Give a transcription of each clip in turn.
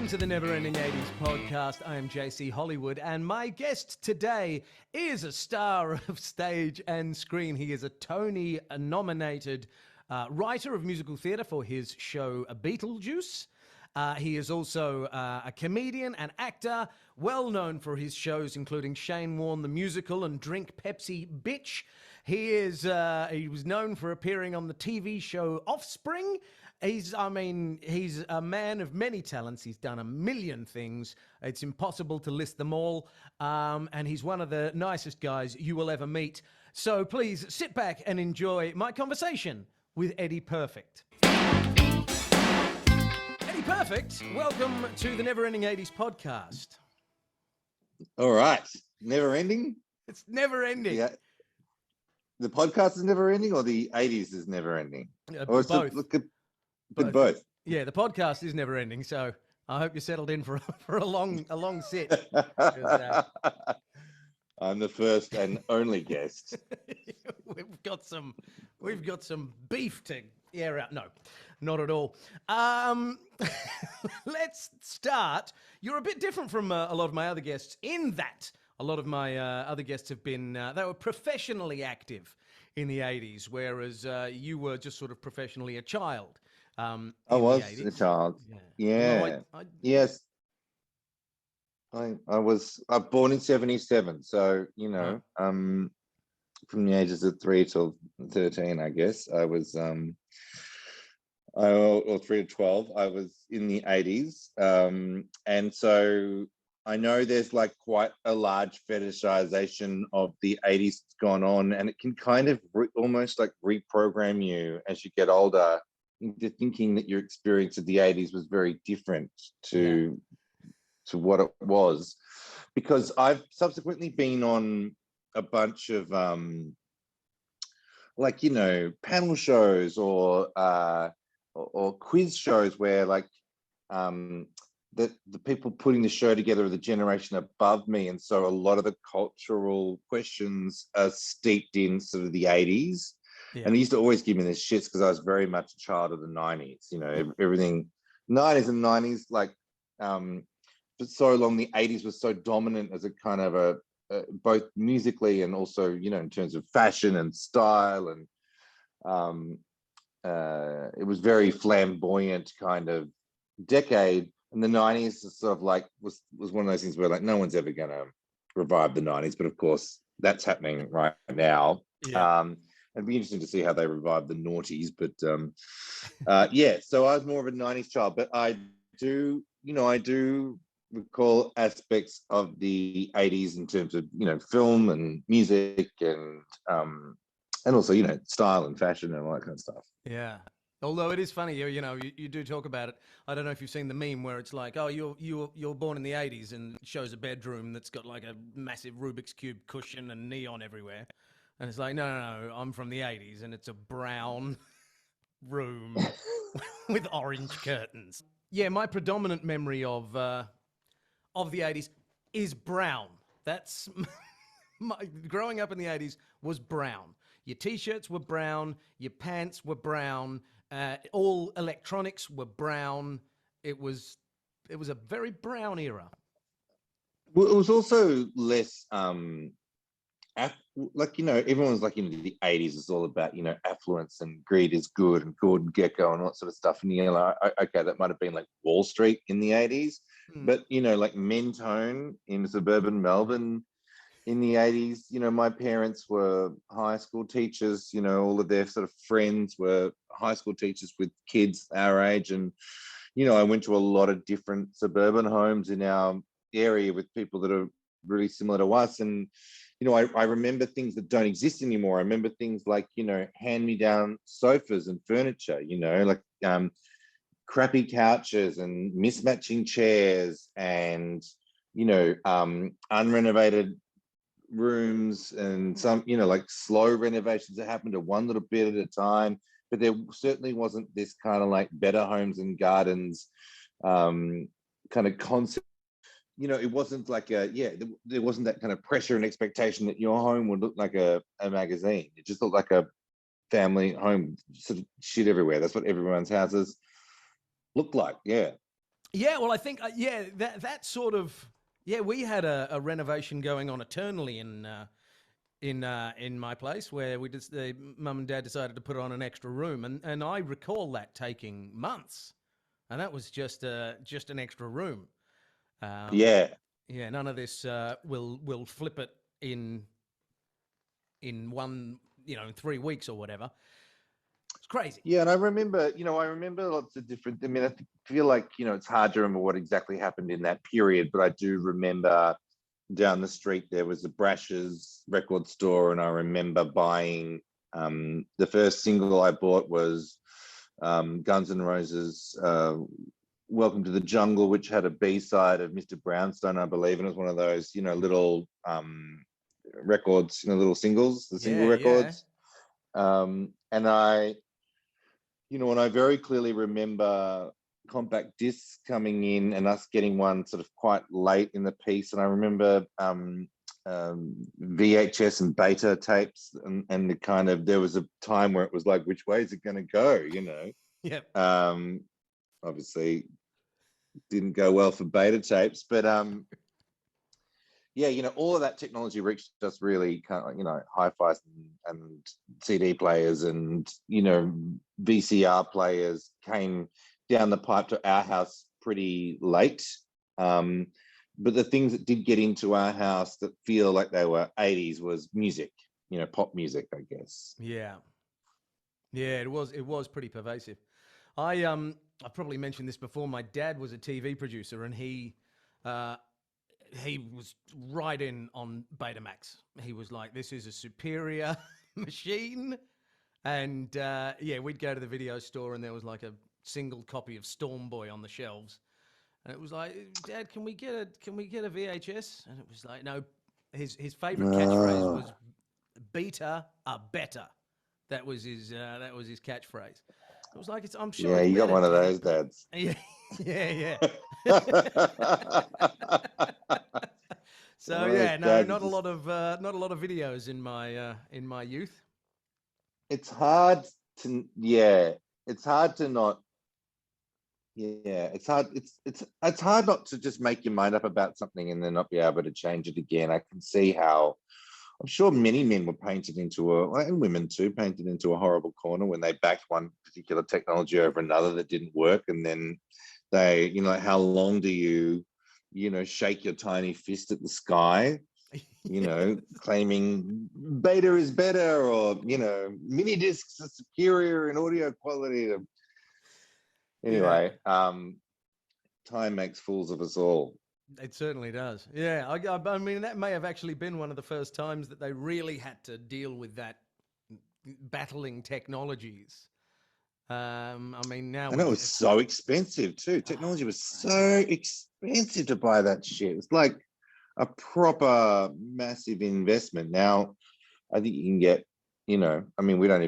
Welcome to the Never Ending 80s podcast. I am J.C.Hollywood, and my guest today is a star of stage and screen. He is a Tony-nominated writer of musical theatre for his show Beetlejuice. He is also a comedian and actor, well known for his shows including Shane Warne the Musical and Drink Pepsi Bitch. He was known for appearing on the TV show Offspring. He's a man of many talents. He's done a million things. It's impossible to list them all. And he's one of the nicest guys you will ever meet. So please sit back and enjoy my conversation with Eddie Perfect. Eddie Perfect, welcome to the Never Ending 80s podcast. All right. Never ending? It's never ending. Yeah. The podcast is never ending, or the 80s is never ending? Both. Both. Yeah, the podcast is never ending, so I hope you're settled in for a long sit. I'm the first and only guest. We've got some beef to air out. No, not at all. Let's start. You're a bit different from a lot of my other guests in that a lot of my other guests have been, they were professionally active in the 80s, whereas you were just sort of professionally a child. I was a child. Yeah. Yes. I was born in 77, so from the ages of 3 till 13, I guess I was or 3 to 12. I was in the 80s, and so I know there's like quite a large fetishization of the 80s gone on, and it can kind of almost like reprogram you as you get older into thinking that your experience of the 80s was very different to what it was, because I've subsequently been on a bunch of panel shows or quiz shows where the people putting the show together are the generation above me, and so a lot of the cultural questions are steeped in sort of the 80s. Yeah. And they used to always give me this shit because I was very much a child of the 90s. Everything 90s and 90s, for so long the 80s was so dominant as a kind of both musically and also in terms of fashion and style, and it was very flamboyant kind of decade. And the 90s is sort of was one of those things where no one's ever gonna revive the 90s, but of course that's happening right now. It'd be interesting to see how they revive the noughties, but so I was more of a 90s child, but I do recall aspects of the 80s in terms of film and music and also style and fashion and all that kind of stuff. Yeah. Although it is funny, you do talk about it. I don't know if you've seen the meme where it's like, oh, you're born in the 80s, and it shows a bedroom that's got like a massive Rubik's Cube cushion and neon everywhere. And it's like, no, I'm from the 80s, and it's a brown room with orange curtains. Yeah, my predominant memory of the 80s is brown. That's growing up in the 80s was brown. Your t-shirts were brown, your pants were brown, all electronics were brown. It was a very brown era. Well, it was also less everyone's like into the 80s is all about affluence and greed is good and Gordon Gekko and all that sort of stuff, and okay, that might have been like Wall Street in the 80s, but like Mentone in suburban Melbourne in the 80s, my parents were high school teachers, all of their sort of friends were high school teachers with kids our age, and I went to a lot of different suburban homes in our area with people that are really similar to us, and I remember things that don't exist anymore. I remember things like, hand-me-down sofas and furniture, crappy couches and mismatching chairs and, unrenovated rooms and some, slow renovations that happened to one little bit at a time. But there certainly wasn't this kind of better homes and gardens kind of concept. It wasn't there wasn't that kind of pressure and expectation that your home would look like a magazine. It just looked like a family home, sort of shit everywhere. That's what everyone's houses looked like. Yeah. Yeah, well, I think that sort of we had a renovation going on eternally in my place where the mum and dad decided to put on an extra room, and I recall that taking months, and that was just an extra room. Um, Yeah. yeah, none of this will flip it in one in 3 weeks or whatever. It's crazy. Yeah, and I remember lots of different. I mean, feel like it's hard to remember what exactly happened in that period, but I do remember down the street there was a Brash's record store, and I remember buying the first single I bought was Guns N' Roses. Welcome to the Jungle, which had a B-side of Mr. Brownstone, I believe, and it was one of those, little records, little singles, the single Yeah, yeah, records. And I very clearly remember compact discs coming in and us getting one sort of quite late in the piece. And I remember VHS and beta tapes, and the kind of, there was a time where it was like, which way is it going to go? yep. Obviously didn't go well for beta tapes, but yeah, all of that technology reached us really kind of, hi-fi and CD players and, VCR players came down the pipe to our house pretty late. But the things that did get into our house that feel like they were 80s was music, pop music, I guess. Yeah, yeah. It was pretty pervasive. I probably mentioned this before. My dad was a TV producer, and uh, he was right in on Betamax. He was like, "This is a superior machine," and we'd go to the video store, and there was like a single copy of Storm Boy on the shelves, and it was like, "Dad, can we get a VHS?" And it was like, no. His favorite catchphrase Oh, was "Beta are better." That was his catchphrase. I was like, I'm sure yeah, it's you got better, one of Dad, those but dads. yeah, yeah, yeah. One So of those yeah, no, dads that not a just, lot of videos in my youth. it's hard yeah, it's hard to not, yeah, it's hard not to just make your mind up about something and then not be able to change it again. I can see how, I'm sure many men were painted into and women too, painted into a horrible corner when they backed one particular technology over another that didn't work. And then they, like, how long do you, shake your tiny fist at the sky, claiming beta is better, or, mini discs are superior in audio quality. Yeah, Anyway, time makes fools of us all. it certainly does. Yeah, I mean that may have actually been one of the first times that they really had to deal with that battling technologies. I mean now And it was it's so expensive too. Technology was so expensive to buy that shit. It's like a proper massive investment. Now, I think you can get, I mean, I don't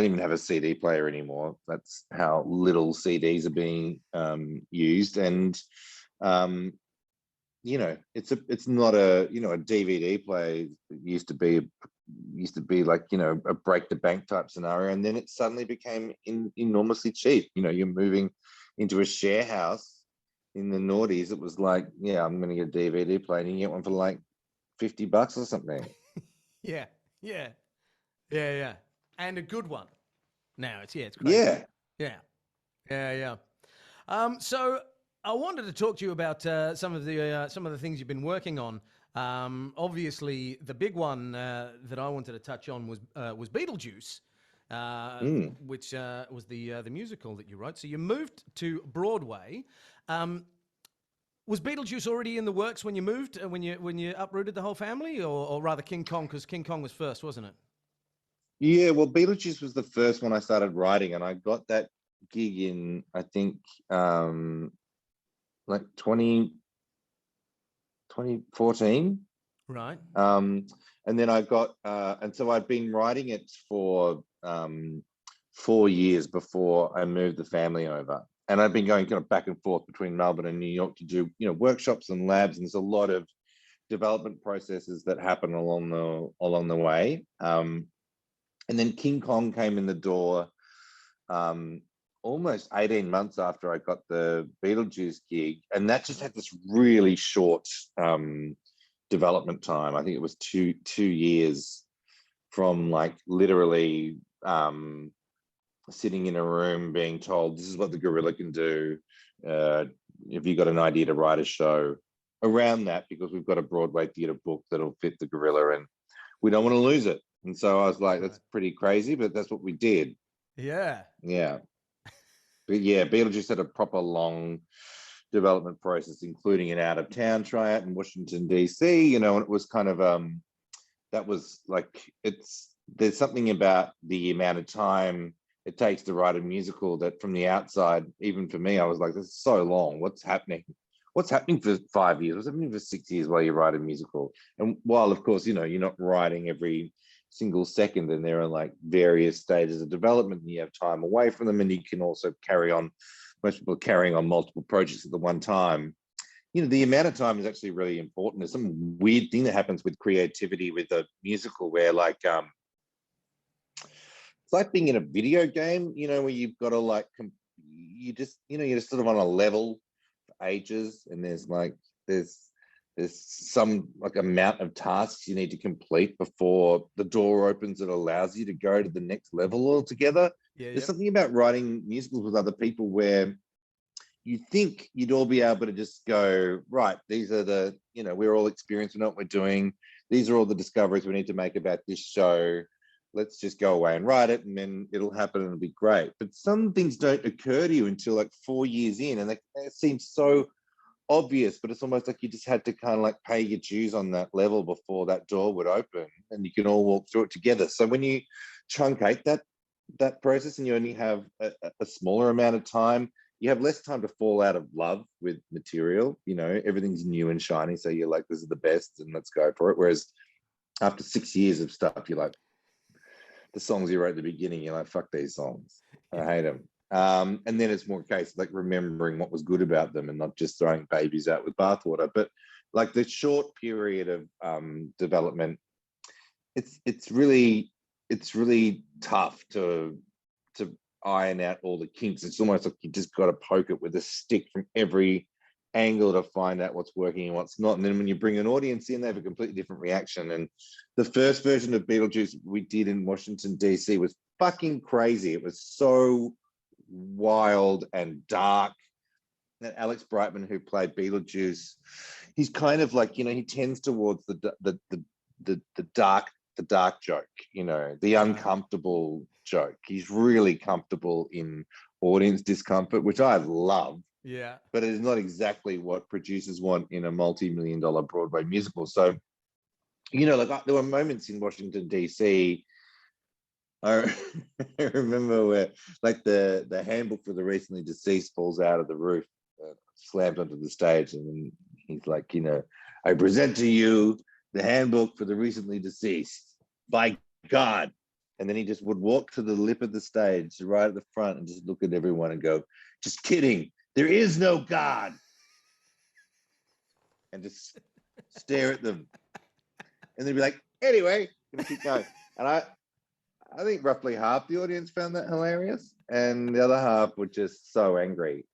even have a CD player anymore. That's how little CDs are being used. And, um, it's not a DVD player. It used to be like, a break the bank type scenario. And then it suddenly became enormously cheap. You're moving into a share house in the noughties. It was like, yeah, I'm going to get a DVD player, and you get one for like $50 or something. yeah, yeah, yeah, and a good one. Now it's crazy. Yeah. Yeah, yeah. So I wanted to talk to you about some of the things you've been working on. Obviously, the big one that I wanted to touch on was Beetlejuice, Mm. which was the musical that you wrote. So you moved to Broadway. Um, was Beetlejuice already in the works when you moved, when you uprooted the whole family, or rather King Kong, because King Kong was first, wasn't it? Yeah, well, Beetlejuice was the first one I started writing, and I got that gig in, I think, like 2014. Right. And then and so I'd been writing it for 4 years before I moved the family over. And I've been going kind of back and forth between Melbourne and New York to do, workshops and labs. And there's a lot of development processes that happen along the way. And then King Kong came in the door. almost 18 months after I got the Beetlejuice gig, and that just had this really short development time. I think it was two years from like literally sitting in a room being told this is what the gorilla can do. If you got an idea to write a show around that, because we've got a Broadway theatre book that'll fit the gorilla and we don't want to lose it. And so I was like, that's pretty crazy, but that's what we did. Yeah. Yeah. But yeah, Beetlejuice had a proper long development process, including an out of town tryout in Washington, D.C., you know, and it was kind of, that was like, there's something about the amount of time it takes to write a musical that from the outside, even for me, I was like, this is so long. What's happening? What's happening for 5 years? What's happening for 6 years while you write a musical? And while, of course, you know, you're not writing every single second, and there are like various stages of development and you have time away from them, and you can also carry on, most people are carrying on multiple projects at the one time. You know, the amount of time is actually really important. There's some weird thing that happens with creativity with a musical where like it's like being in a video game, you know, where you've got to like you just, you know, you're just sort of on a level for ages, and there's some like amount of tasks you need to complete before the door opens that allows you to go to the next level altogether. There's something about writing musicals with other people where you think you'd all be able to just go, right, these are the, you know, we're all experienced, we know what we're doing. These are all the discoveries we need to make about this show. Let's just go away and write it, and then it'll happen and it'll be great. But some things don't occur to you until like 4 years in, and it seems so obvious, but it's almost like you just had to kind of like pay your dues on that level before that door would open and you can all walk through it together. So when you truncate that process and you only have a smaller amount of time, you have less time to fall out of love with material. You know, everything's new and shiny, so you're like, this is the best and let's go for it. Whereas after 6 years of stuff, you're like, the songs you wrote at the beginning, you're like, fuck these songs, I hate them. And then it's more a case of like remembering what was good about them and not just throwing babies out with bathwater. But like the short period of development, it's really tough to iron out all the kinks. It's almost like you just got to poke it with a stick from every angle to find out what's working and what's not. And then when you bring an audience in, they have a completely different reaction. And the first version of Beetlejuice we did in Washington, D.C. was fucking crazy. It was so wild and dark. And Alex Brightman, who played Beetlejuice, he's kind of like, you know, he tends towards the dark joke, you know, the uncomfortable joke. He's really comfortable in audience discomfort, which I love. Yeah. But it is not exactly what producers want in a multi-million-dollar Broadway musical. So, you know, like there were moments in Washington, D.C. I remember where like the handbook for the recently deceased falls out of the roof, slammed onto the stage, and he's like, you know, I present to you the handbook for the recently deceased, by God. And then he just would walk to the lip of the stage right at the front and just look at everyone and go, just kidding, there is no God. And just stare at them. And then be like, anyway, gonna keep going. And I think roughly half the audience found that hilarious, and the other half were just so angry.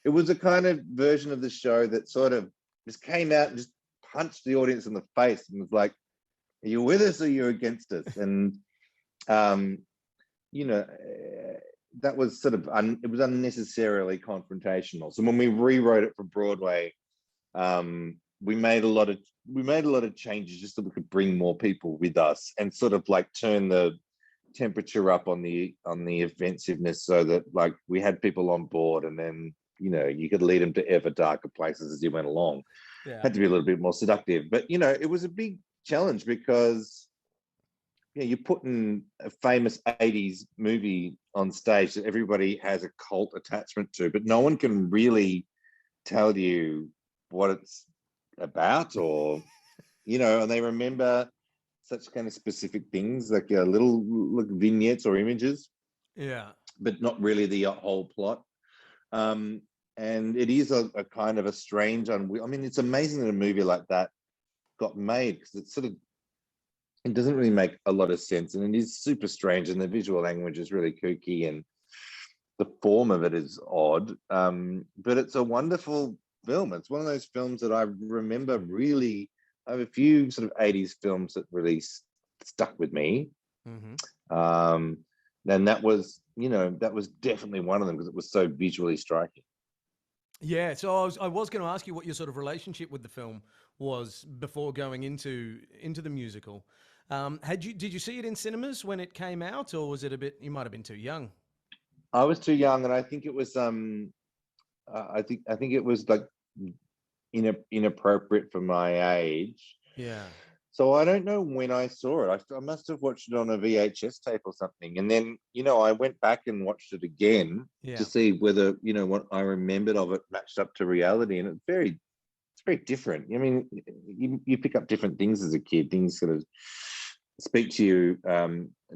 It was a kind of version of the show that sort of just came out and just punched the audience in the face and was like, are you with us or you're against us? And, you know, that was sort of, it was unnecessarily confrontational. So when we rewrote it for Broadway, we made a lot of changes just so we could bring more people with us and sort of like turn the temperature up on the offensiveness, so that like we had people on board, and then, you know, you could lead them to ever darker places as you went along. Had to be a little bit more seductive, but you know, it was a big challenge because, you know, you're putting a famous 80s movie on stage that everybody has a cult attachment to, but no one can really tell you what it's about, or, you know, and they remember such kind of specific things like little like vignettes or images, but not really the whole plot. And it is a kind of a strange, I mean, it's amazing that a movie like that got made, because it's sort of, it doesn't really make a lot of sense, and it is super strange, and the visual language is really kooky, and the form of it is odd, but it's a wonderful film. It's one of those films that I remember really. I have a few sort of 80s films that really stuck with me. And that was, that was definitely one of them because it was so visually striking. Yeah, so I was going to ask you what your sort of relationship with the film was before going into the musical. Did you see it in cinemas when it came out, or was it a bit? You might have been too young. I was too young, and I think it was I think it was like inappropriate for my age. Yeah. So I don't know when I saw it. I must have watched it on a VHS tape or something, and then I went back and watched it again to see whether what I remembered of it matched up to reality, and it's very different. I mean, you pick up different things as a kid. Things sort of speak to you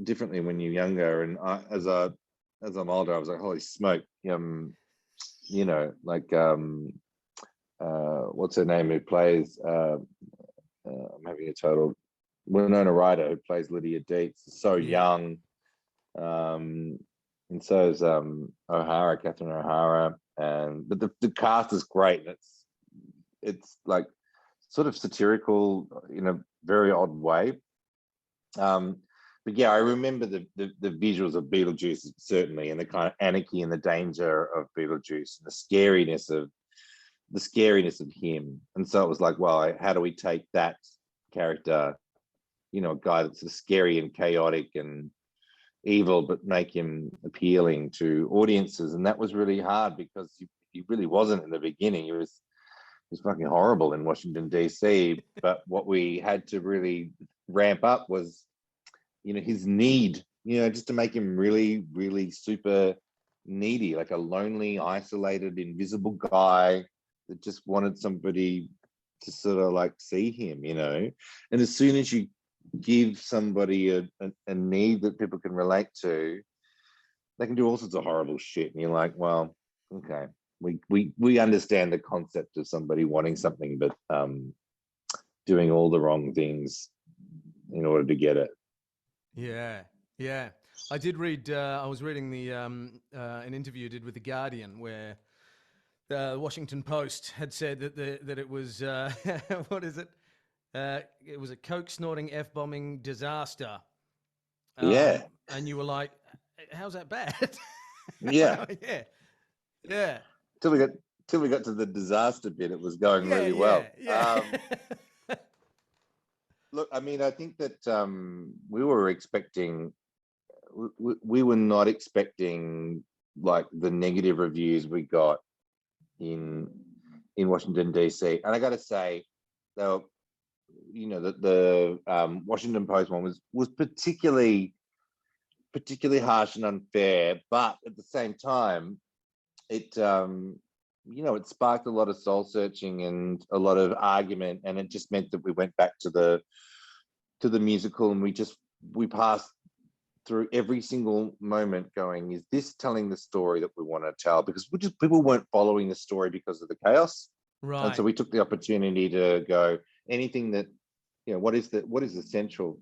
differently when you're younger, and as I'm older, I was like, holy smoke, what's her name who plays? I'm having a total. Winona Ryder, who plays Lydia Deetz, is so young, and so is Catherine O'Hara, but the cast is great. And it's like sort of satirical in a very odd way. But yeah, I remember the visuals of Beetlejuice certainly, and the kind of anarchy and the danger of Beetlejuice, and the scariness of him. And so it was like, well, how do we take that character, a guy that's sort of scary and chaotic and evil, but make him appealing to audiences? And that was really hard because he really wasn't in the beginning. He was fucking horrible in Washington, D.C. But what we had to really ramp up was, his need, just to make him really, really super needy, like a lonely, isolated, invisible guy that just wanted somebody to sort of like see him, And as soon as you give somebody a need that people can relate to, they can do all sorts of horrible shit. And you're like, well, okay, we understand the concept of somebody wanting something, but doing all the wrong things in order to get it. Yeah. I did read. I was reading the an interview you did with the Guardian, where the Washington Post had said that it was what is it? It was a coke snorting F-bombing disaster. And you were like, "How's that bad?" Yeah. Yeah. Till we got to the disaster bit, it was going really well. Yeah. Look, I mean, I think that we were expecting. We were not expecting like the negative reviews we got in Washington, D.C. And I got to say, though, the Washington Post one was particularly harsh and unfair, but at the same time, it it sparked a lot of soul searching and a lot of argument, and it just meant that we went back to the musical, and we passed through every single moment going, is this telling the story that we want to tell? Because people weren't following the story because of the chaos. Right. And so we took the opportunity to go, anything that, what is the central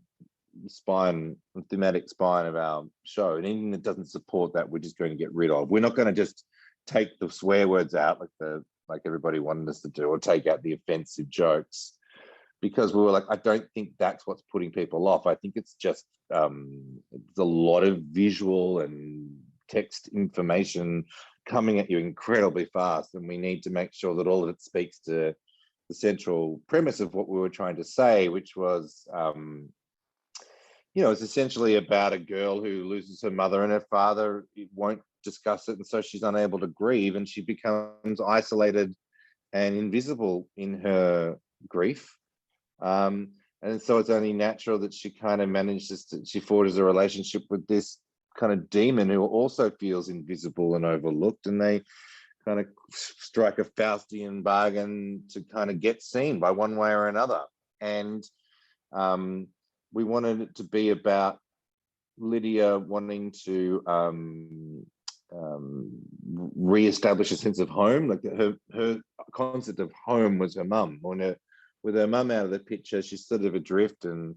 spine, thematic spine of our show, and anything that doesn't support that, we're just going to get rid of. We're not going to just take the swear words out like everybody wanted us to do, or take out the offensive jokes, because we were like, I don't think that's what's putting people off. I think it's just it's a lot of visual and text information coming at you incredibly fast, and we need to make sure that all of it speaks to the central premise of what we were trying to say, which was, it's essentially about a girl who loses her mother, and her father won't discuss it, and so she's unable to grieve, and she becomes isolated and invisible in her grief. And so it's only natural that she kind of she forges a relationship with this kind of demon who also feels invisible and overlooked, and they kind of strike a Faustian bargain to kind of get seen by one way or another. And we wanted it to be about Lydia wanting to reestablish a sense of home. Like her concept of home was her mum. With her mum out of the picture, she's sort of adrift, and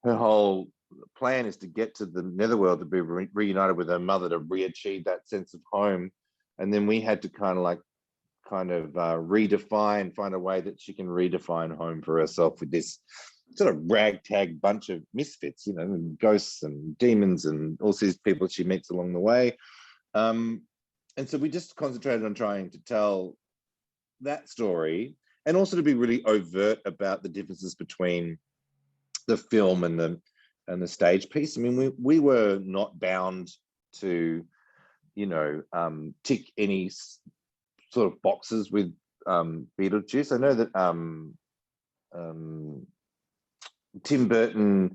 her whole plan is to get to the netherworld to be reunited with her mother to re-achieve that sense of home, and then we had to kind of redefine, find a way that she can redefine home for herself with this sort of ragtag bunch of misfits, and ghosts and demons and all these people she meets along the way. And so we just concentrated on trying to tell that story, and also to be really overt about the differences between the film and the stage piece. I mean, we were not bound to, tick any sort of boxes with Beetlejuice. I know that Tim Burton,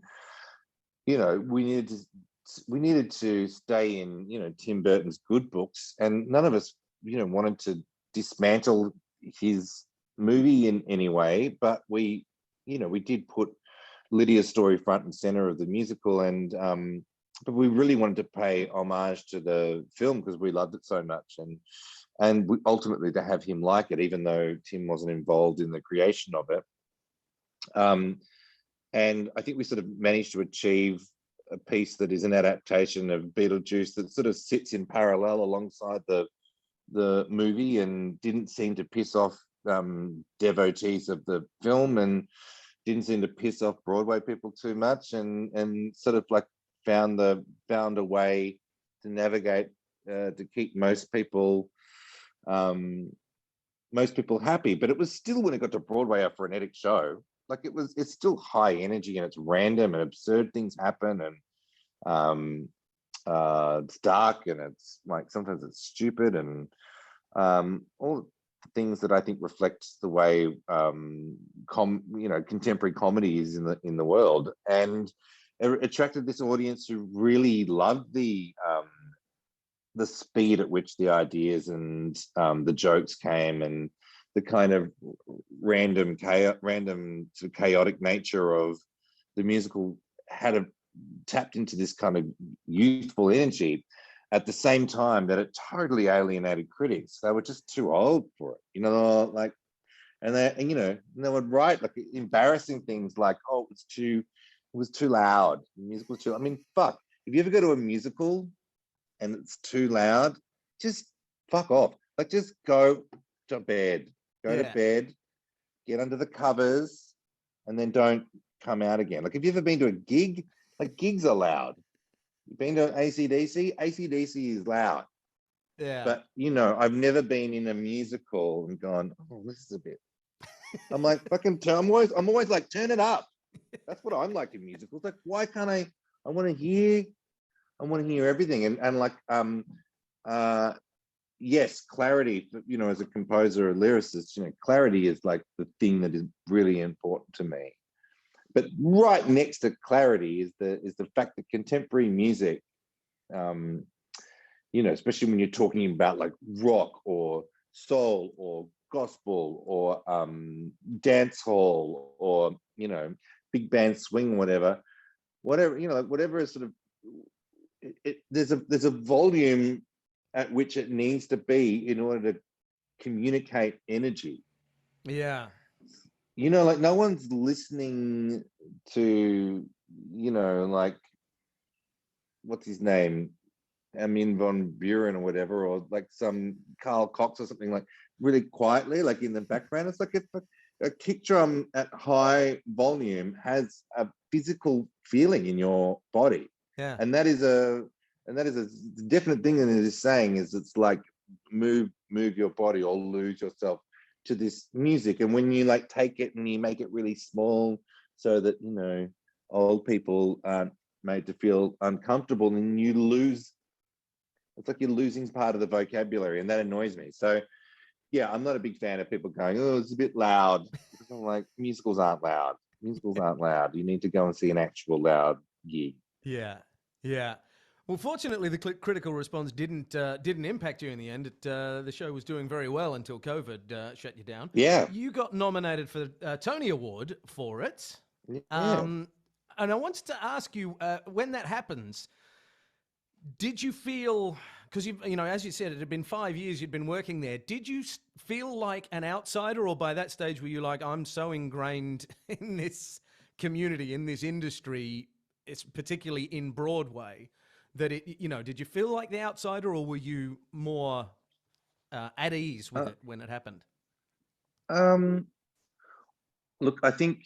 we needed to stay in, Tim Burton's good books, and none of us, wanted to dismantle his movie in any way, but we did put Lydia's story front and center of the musical, and but we really wanted to pay homage to the film because we loved it so much, and we, ultimately to have him like it, even though Tim wasn't involved in the creation of it. And I think we sort of managed to achieve a piece that is an adaptation of Beetlejuice that sort of sits in parallel alongside the movie, and didn't seem to piss off devotees of the film, and didn't seem to piss off Broadway people too much, and sort of like found a way to navigate to keep most people happy. But it was still, when it got to Broadway, a frenetic show. Like it's still high energy, and it's random, and absurd things happen, and it's dark, and it's like sometimes it's stupid, and all things that I think reflects the way contemporary comedy is in the world. And it attracted this audience who really loved the speed at which the ideas and the jokes came, and the kind of random sort of chaotic nature of the musical tapped into this kind of youthful energy, at the same time that it totally alienated critics. They were just too old for it, and they would write like embarrassing things like, "Oh, it was too loud. The musical was too." I mean, fuck. If you ever go to a musical and it's too loud, just fuck off. Like, just go to bed. Go to bed, get under the covers, and then don't come out again. Like, have you ever been to a gig? Like, gigs are loud. You've been to AC/DC? AC/DC is loud. Yeah. But, I've never been in a musical and gone, "Oh, this is a bit." I'm like, I'm always like, turn it up. That's what I'm like in musicals. Like, why can't I want to hear everything. And like, yes, clarity, as a composer or lyricist, clarity is like the thing that is really important to me. But right next to clarity is the fact that contemporary music, especially when you're talking about like rock or soul or gospel or dance hall or, big band swing, whatever, whatever is sort of, there's a volume at which it needs to be in order to communicate energy. Yeah. Like no one's listening to, like, what's his name? Armin von Buren or whatever, or like some Carl Cox or something, like really quietly, like in the background. It's like a kick drum at high volume has a physical feeling in your body. Yeah. And that is a definite thing that it is saying, is it's like move your body or lose yourself to this music. And when you like take it and you make it really small so that, old people aren't made to feel uncomfortable, and you lose, it's like you're losing part of the vocabulary, and that annoys me. So yeah, I'm not a big fan of people going, "Oh, it's a bit loud." Because I'm like, musicals aren't loud. You need to go and see an actual loud gig. Yeah. Well, fortunately, the critical response didn't impact you in the end. The show was doing very well until COVID shut you down. Yeah. You got nominated for a Tony Award for it. Yeah. And I wanted to ask you, when that happens, did you feel, because as you said, it had been 5 years you'd been working there, did you feel like an outsider, or by that stage were you like, I'm so ingrained in this community, in this industry, it's particularly in Broadway, that it, did you feel like the outsider, or were you more at ease with Uh, it when it happened? um, Look, I think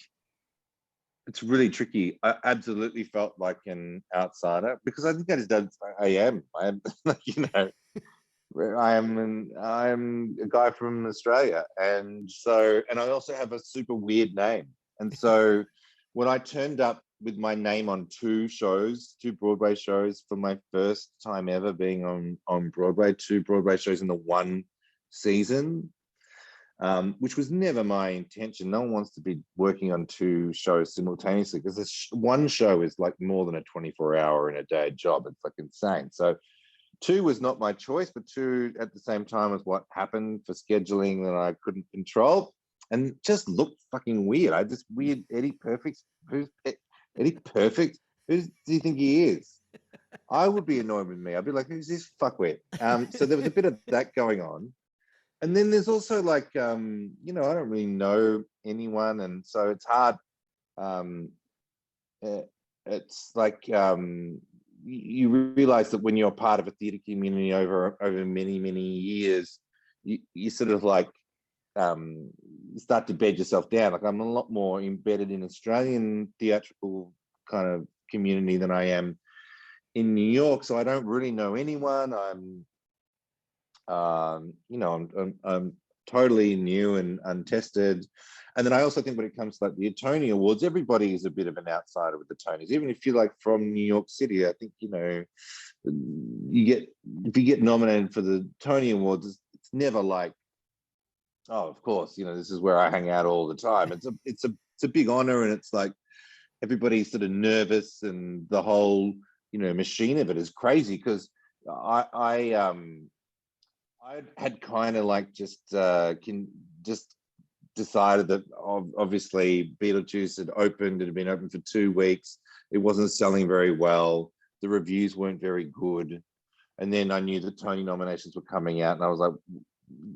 it's really tricky. I absolutely felt like an outsider because I think I am. I am, like, I'm a guy from Australia, and I also have a super weird name. And so when I turned up with my name on two Broadway shows for my first time ever being on Broadway, two Broadway shows in the one season, which was never my intention. No one wants to be working on two shows simultaneously because one show is like more than a 24-hour in a day job. It's like insane. So two was not my choice, but two at the same time was what happened for scheduling that I couldn't control, and just looked fucking weird. I just weird Eddie Perfect. Who's Eddie Perfect? Who do you think he is? I would be annoyed with me. I'd be like, who's this fuckwit? So there was a bit of that going on. And then there's also like, I don't really know anyone. And so it's hard. Um, it's like, you realize that when you're part of a theatre community over many, many years, you sort of like, you start to bed yourself down. Like I'm a lot more embedded in Australian theatrical kind of community than I am in New York. So I don't really know anyone. I'm totally new and untested. And then I also think when it comes to like the Tony Awards, everybody is a bit of an outsider with the Tonys. Even if you're like from New York City, I think, if you get nominated for the Tony Awards, it's never like, oh, of course, this is where I hang out all the time. It's a big honor, and it's like everybody's sort of nervous, and the whole machine of it is crazy because I had kind of like just decided that obviously Beetlejuice had opened. It had been open for 2 weeks. It wasn't selling very well. The reviews weren't very good. And then I knew the Tony nominations were coming out, and I was like,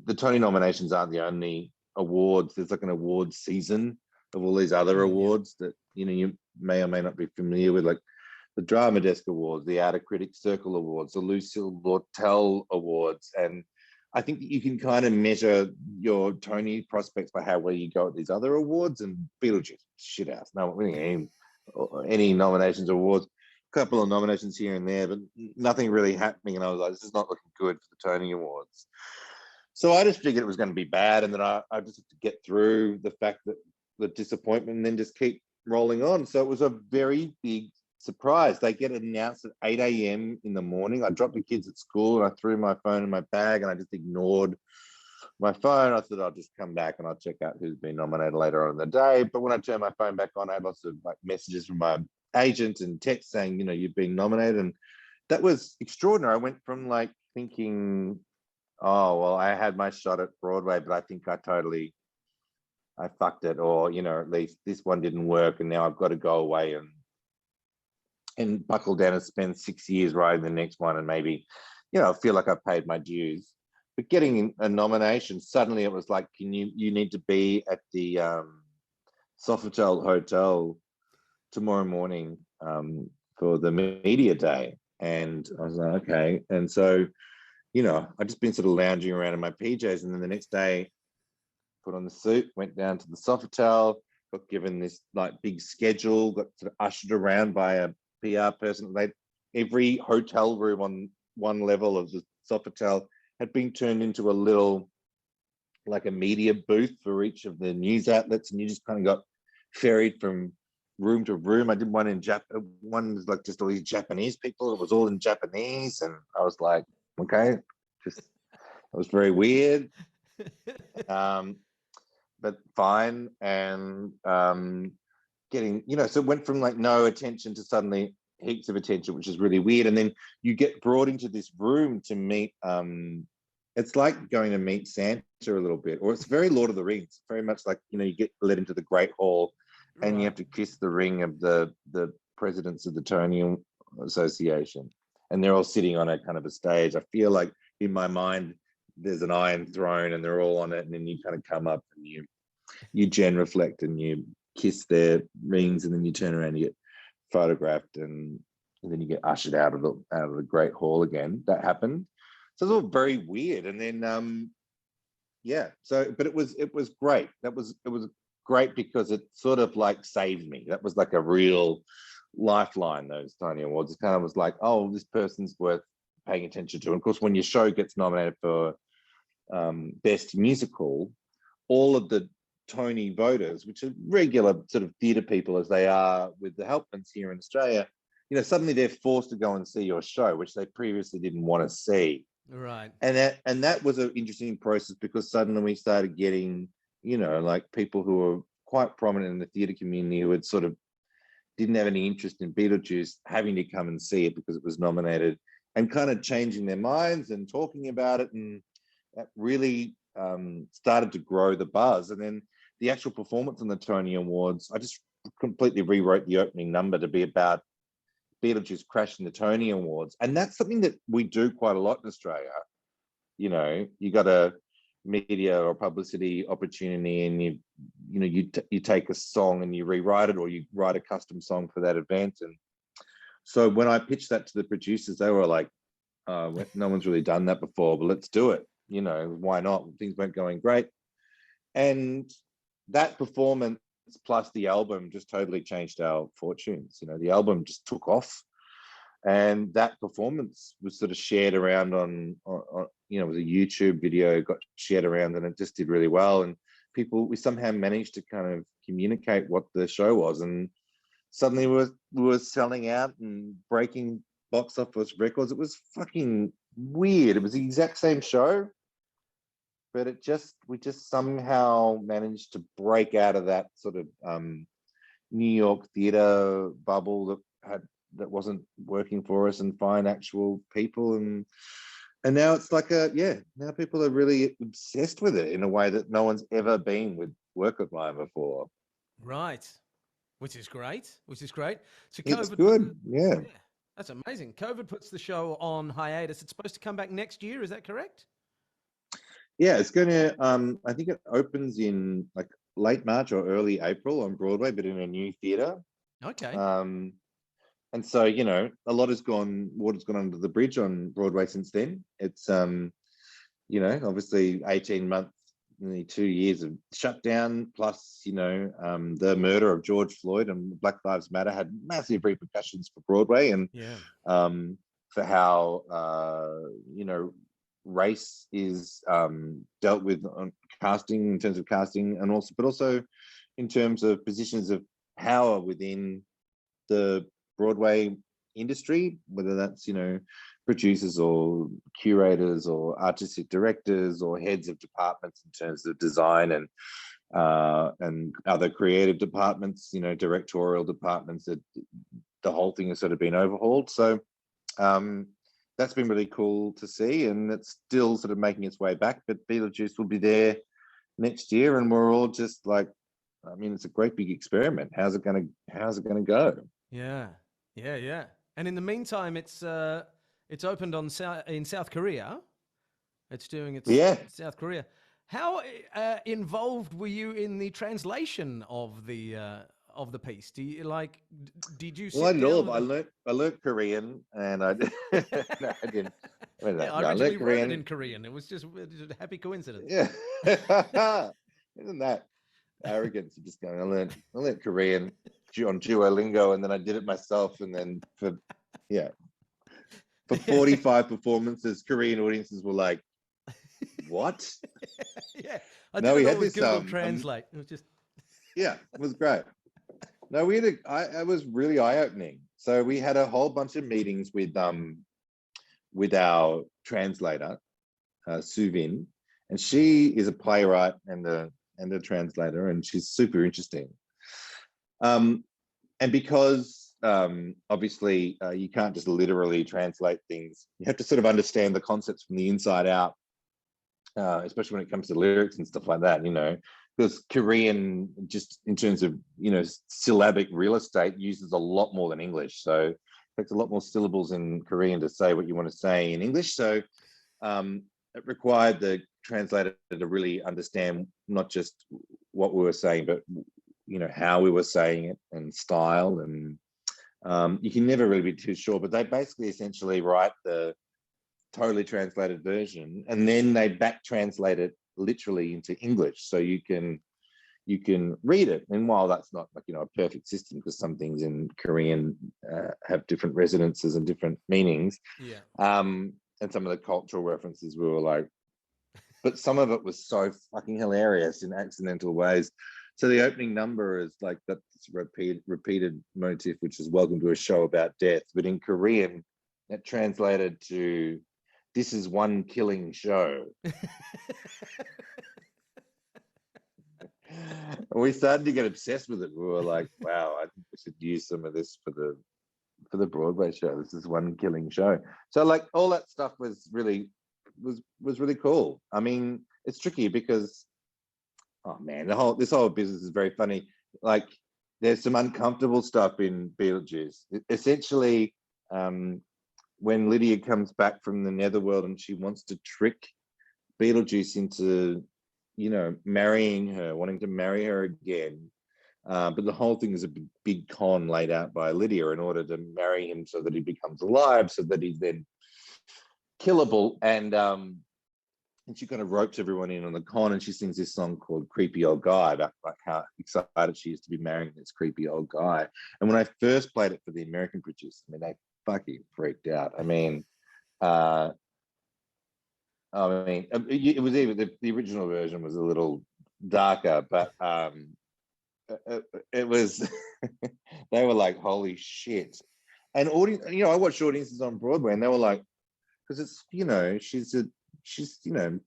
the Tony nominations aren't the only awards. There's like an awards season of all these other awards that you may or may not be familiar with, like the Drama Desk Awards, the Outer Critics Circle Awards, the Lucille Lortel Awards. And I think that you can kind of measure your Tony prospects by how well you go at these other awards. And Beetlejuice, shit house, no winning any nominations or awards. A couple of nominations here and there, but nothing really happening. And I was like, this is not looking good for the Tony Awards. So I just figured it was going to be bad, and then I just had to get through the fact that the disappointment and then just keep rolling on. So it was a very big surprise. They get it announced at 8 a.m. in the morning. I dropped the kids at school, and I threw my phone in my bag, and I just ignored my phone. I thought I'll just come back and I'll check out who's been nominated later on in the day. But when I turned my phone back on, I had lots of like messages from my agent and text saying, you've been nominated. And that was extraordinary. I went from like thinking, oh, well, I had my shot at Broadway, but I think I fucked it, or, at least this one didn't work, and now I've got to go away and buckle down and spend 6 years writing the next one, and maybe, I feel like I've paid my dues. But getting a nomination, suddenly it was like, you need to be at the Sofitel Hotel tomorrow morning for the media day. And I was like, okay. And so, I've just been sort of lounging around in my PJs, and then the next day, put on the suit, went down to the Sofitel, got given this like big schedule, got sort of ushered around by a PR person. Every hotel room on one level of the Sofitel had been turned into a little, like a media booth for each of the news outlets, and you just kind of got ferried from room to room. I did one in one was like just all these Japanese people. It was all in Japanese, and I was like, okay, it was very weird, but fine. And getting, so it went from like no attention to suddenly heaps of attention, which is really weird. And then you get brought into this room to meet, it's like going to meet Santa a little bit, or it's very Lord of the Rings, very much like, you get led into the Great Hall, and you have to kiss the ring of the presidents of the Tony Association, and they're all sitting on a kind of a stage. I feel like in my mind there's an iron throne, and they're all on it, and then you kind of come up and you genuflect and you kiss their rings, and then you turn around and you get photographed, and then you get ushered out of the Great Hall again. That happened. So it's all very weird. And then yeah. So, but it was great. It was great because it sort of like saved me. That was like a real lifeline, those Tony Awards. It kind of was like, oh, this person's worth paying attention to. And of course, when your show gets nominated for Best Musical, all of the Tony voters, which are regular sort of theatre people as they are with the Helpmans here in Australia, you know, suddenly they're forced to go and see your show, which they previously didn't want to see. Right. And that was an interesting process, because suddenly we started getting, you know, like people who were quite prominent in the theatre community who had sort of didn't have any interest in Beetlejuice having to come and see it because it was nominated, and kind of changing their minds and talking about it. And that really started to grow the buzz. And then the actual performance on the Tony Awards, I just completely rewrote the opening number to be about Beetlejuice crashing the Tony Awards. And that's something that we do quite a lot in Australia. You know, you got a media or publicity opportunity, and you take a song and you rewrite it, or you write a custom song for that event. And so when I pitched that to the producers, they were like, no one's really done that before, but let's do it. You know, why not? Things weren't going great. And that performance plus the album just totally changed our fortunes. You know, the album just took off, and that performance was sort of shared around on you know, it was a YouTube video, got shared around, and it just did really well. And we somehow managed to kind of communicate what the show was, and suddenly we were selling out and breaking box office records. It was fucking weird. It was the exact same show, but we just somehow managed to break out of that sort of New York theater bubble that wasn't working for us, and find actual people. And now it's like now people are really obsessed with it in a way that no one's ever been with work of mine before. Right. Which is great. So It's COVID, good. Yeah. that's amazing. COVID puts the show on hiatus. It's supposed to come back next year. Is that correct? Yeah, it's going to, I think it opens in like late March or early April on Broadway, but in a new theatre. Okay. And so, you know, water's gone under the bridge on Broadway since then. It's, you know, obviously 18 months, nearly 2 years of shutdown, plus, you know, the murder of George Floyd and Black Lives Matter had massive repercussions for Broadway, and for how, you know, race is dealt with on casting, in terms of casting, and also in terms of positions of power within the Broadway industry, whether that's, you know, producers or curators or artistic directors or heads of departments in terms of design and other creative departments, you know, directorial departments. That the whole thing has sort of been overhauled. So that's been really cool to see, and it's still sort of making its way back. But Beetlejuice will be there next year, and we're all just like, I mean, it's a great big experiment. How's it gonna go? Yeah. And in the meantime, it's opened in South Korea. It's doing its South Korea. How involved were you in the translation of the piece? Did you? Well, I did all of it. I learned Korean, and I no, I didn't. I originally wrote it in Korean. It was just a happy coincidence. Yeah, isn't that arrogance? Just going. I learned Korean on Duolingo, and then I did it myself, and then for 45 performances, Korean audiences were like, "What?" Yeah, I did it with Google Translate. It was just it was great. No, it was really eye-opening. So we had a whole bunch of meetings with our translator, Suvin, and she is a playwright and a translator, and she's super interesting. And because obviously you can't just literally translate things, you have to sort of understand the concepts from the inside out, especially when it comes to lyrics and stuff like that, you know. Because Korean, just in terms of, you know, syllabic real estate, uses a lot more than English. So it takes a lot more syllables in Korean to say what you want to say in English. So it required the translator to really understand not just what we were saying, but, you know, how we were saying it, and style, and You can never really be too sure, but they basically essentially write the totally translated version, and then they back translate it literally into English, so you can read it. And while that's not like, a perfect system, because some things in Korean have different resonances and different meanings, and some of the cultural references we were like, but some of it was so fucking hilarious in accidental ways. So the opening number is like that repeated motif, which is "Welcome to a Show About Death," but in Korean, that translated to "This is one killing show." And we started to get obsessed with it. We were like, "Wow, I think we should use some of this for the Broadway show. This is one killing show." So like all that stuff was really cool. I mean, it's tricky because, oh man, this whole business is very funny. Like, there's some uncomfortable stuff in Beetlejuice. Essentially, when Lydia comes back from the netherworld and she wants to trick Beetlejuice into, marrying her, wanting to marry her again. But the whole thing is a big con laid out by Lydia in order to marry him so that he becomes alive, so that he's then killable. And she kind of ropes everyone in on the con, and she sings this song called "Creepy Old Guy" about like how excited she is to be marrying this creepy old guy. And when I first played it for the American producers, I mean, they fucking freaked out. I mean, it was even the original version was a little darker, but it was they were like, "Holy shit!" And audience, I watched audiences on Broadway, and they were like, because it's she's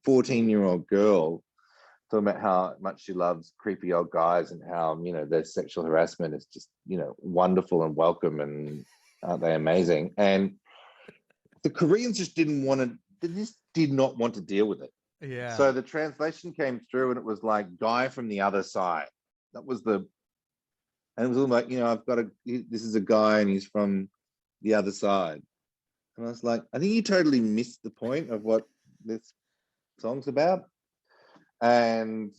14-year-old girl talking about how much she loves creepy old guys and how their sexual harassment is just wonderful and welcome, and aren't they amazing? And the Koreans just didn't want to. They just did not want to deal with it. Yeah. So the translation came through, and it was like "guy from the other side." That was and it was all like, this is a guy and he's from the other side. And I was like, I think you totally missed the point of what this song's about. And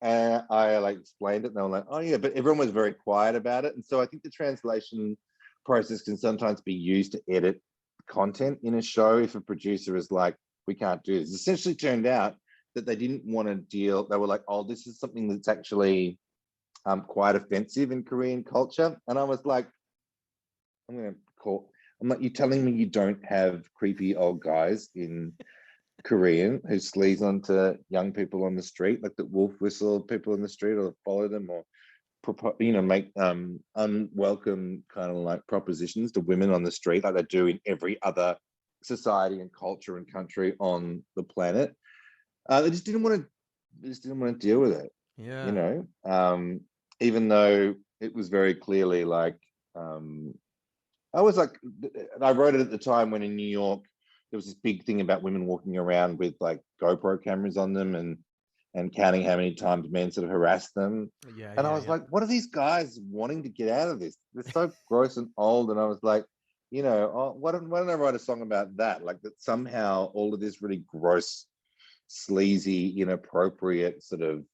I like explained it, and they were like, "Oh yeah," but everyone was very quiet about it. And so I think the translation process can sometimes be used to edit content in a show if a producer is like, "We can't do this." It essentially turned out that they didn't want to deal. They were like, "Oh, this is something that's actually quite offensive in Korean culture." And I was like, I'm like, "You're telling me you don't have creepy old guys in Korean who sleaze onto young people on the street, like that wolf whistle people in the street, or follow them, or make unwelcome kind of like propositions to women on the street like they do in every other society and culture and country on the planet?" They just didn't want to deal with it. Yeah. Even though it was very clearly like, I was like, I wrote it at the time when in New York there was this big thing about women walking around with like GoPro cameras on them and counting how many times men sort of harassed them. And I was like, what are these guys wanting to get out of this? They're so gross and old. And I was like, why don't I write a song about that? Like that somehow all of this really gross, sleazy, inappropriate sort of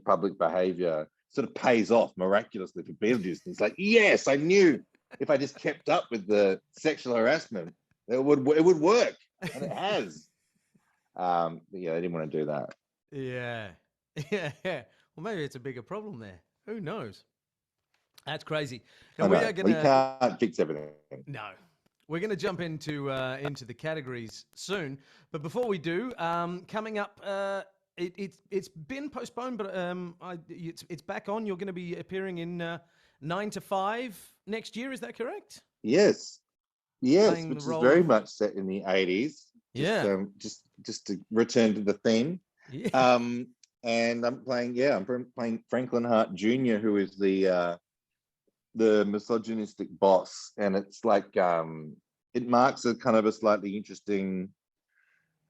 public behavior sort of pays off miraculously for Beetlejuice. And it's like, yes, I knew if I just kept up with the sexual harassment, it would work, and it has. But yeah, they didn't want to do that. Yeah. Well, maybe it's a bigger problem there. Who knows? That's crazy. And we are gonna. We can't fix everything. No. We're going to jump into the categories soon, but before we do, coming up, it's been postponed, but it's back on. You're going to be appearing in 9 to 5 next year. Is that correct? Yes, which is very much set in the 80s. Just to return to the theme. Yeah. And I'm playing Franklin Hart Jr., who is the misogynistic boss, and it's like it marks a kind of a slightly interesting,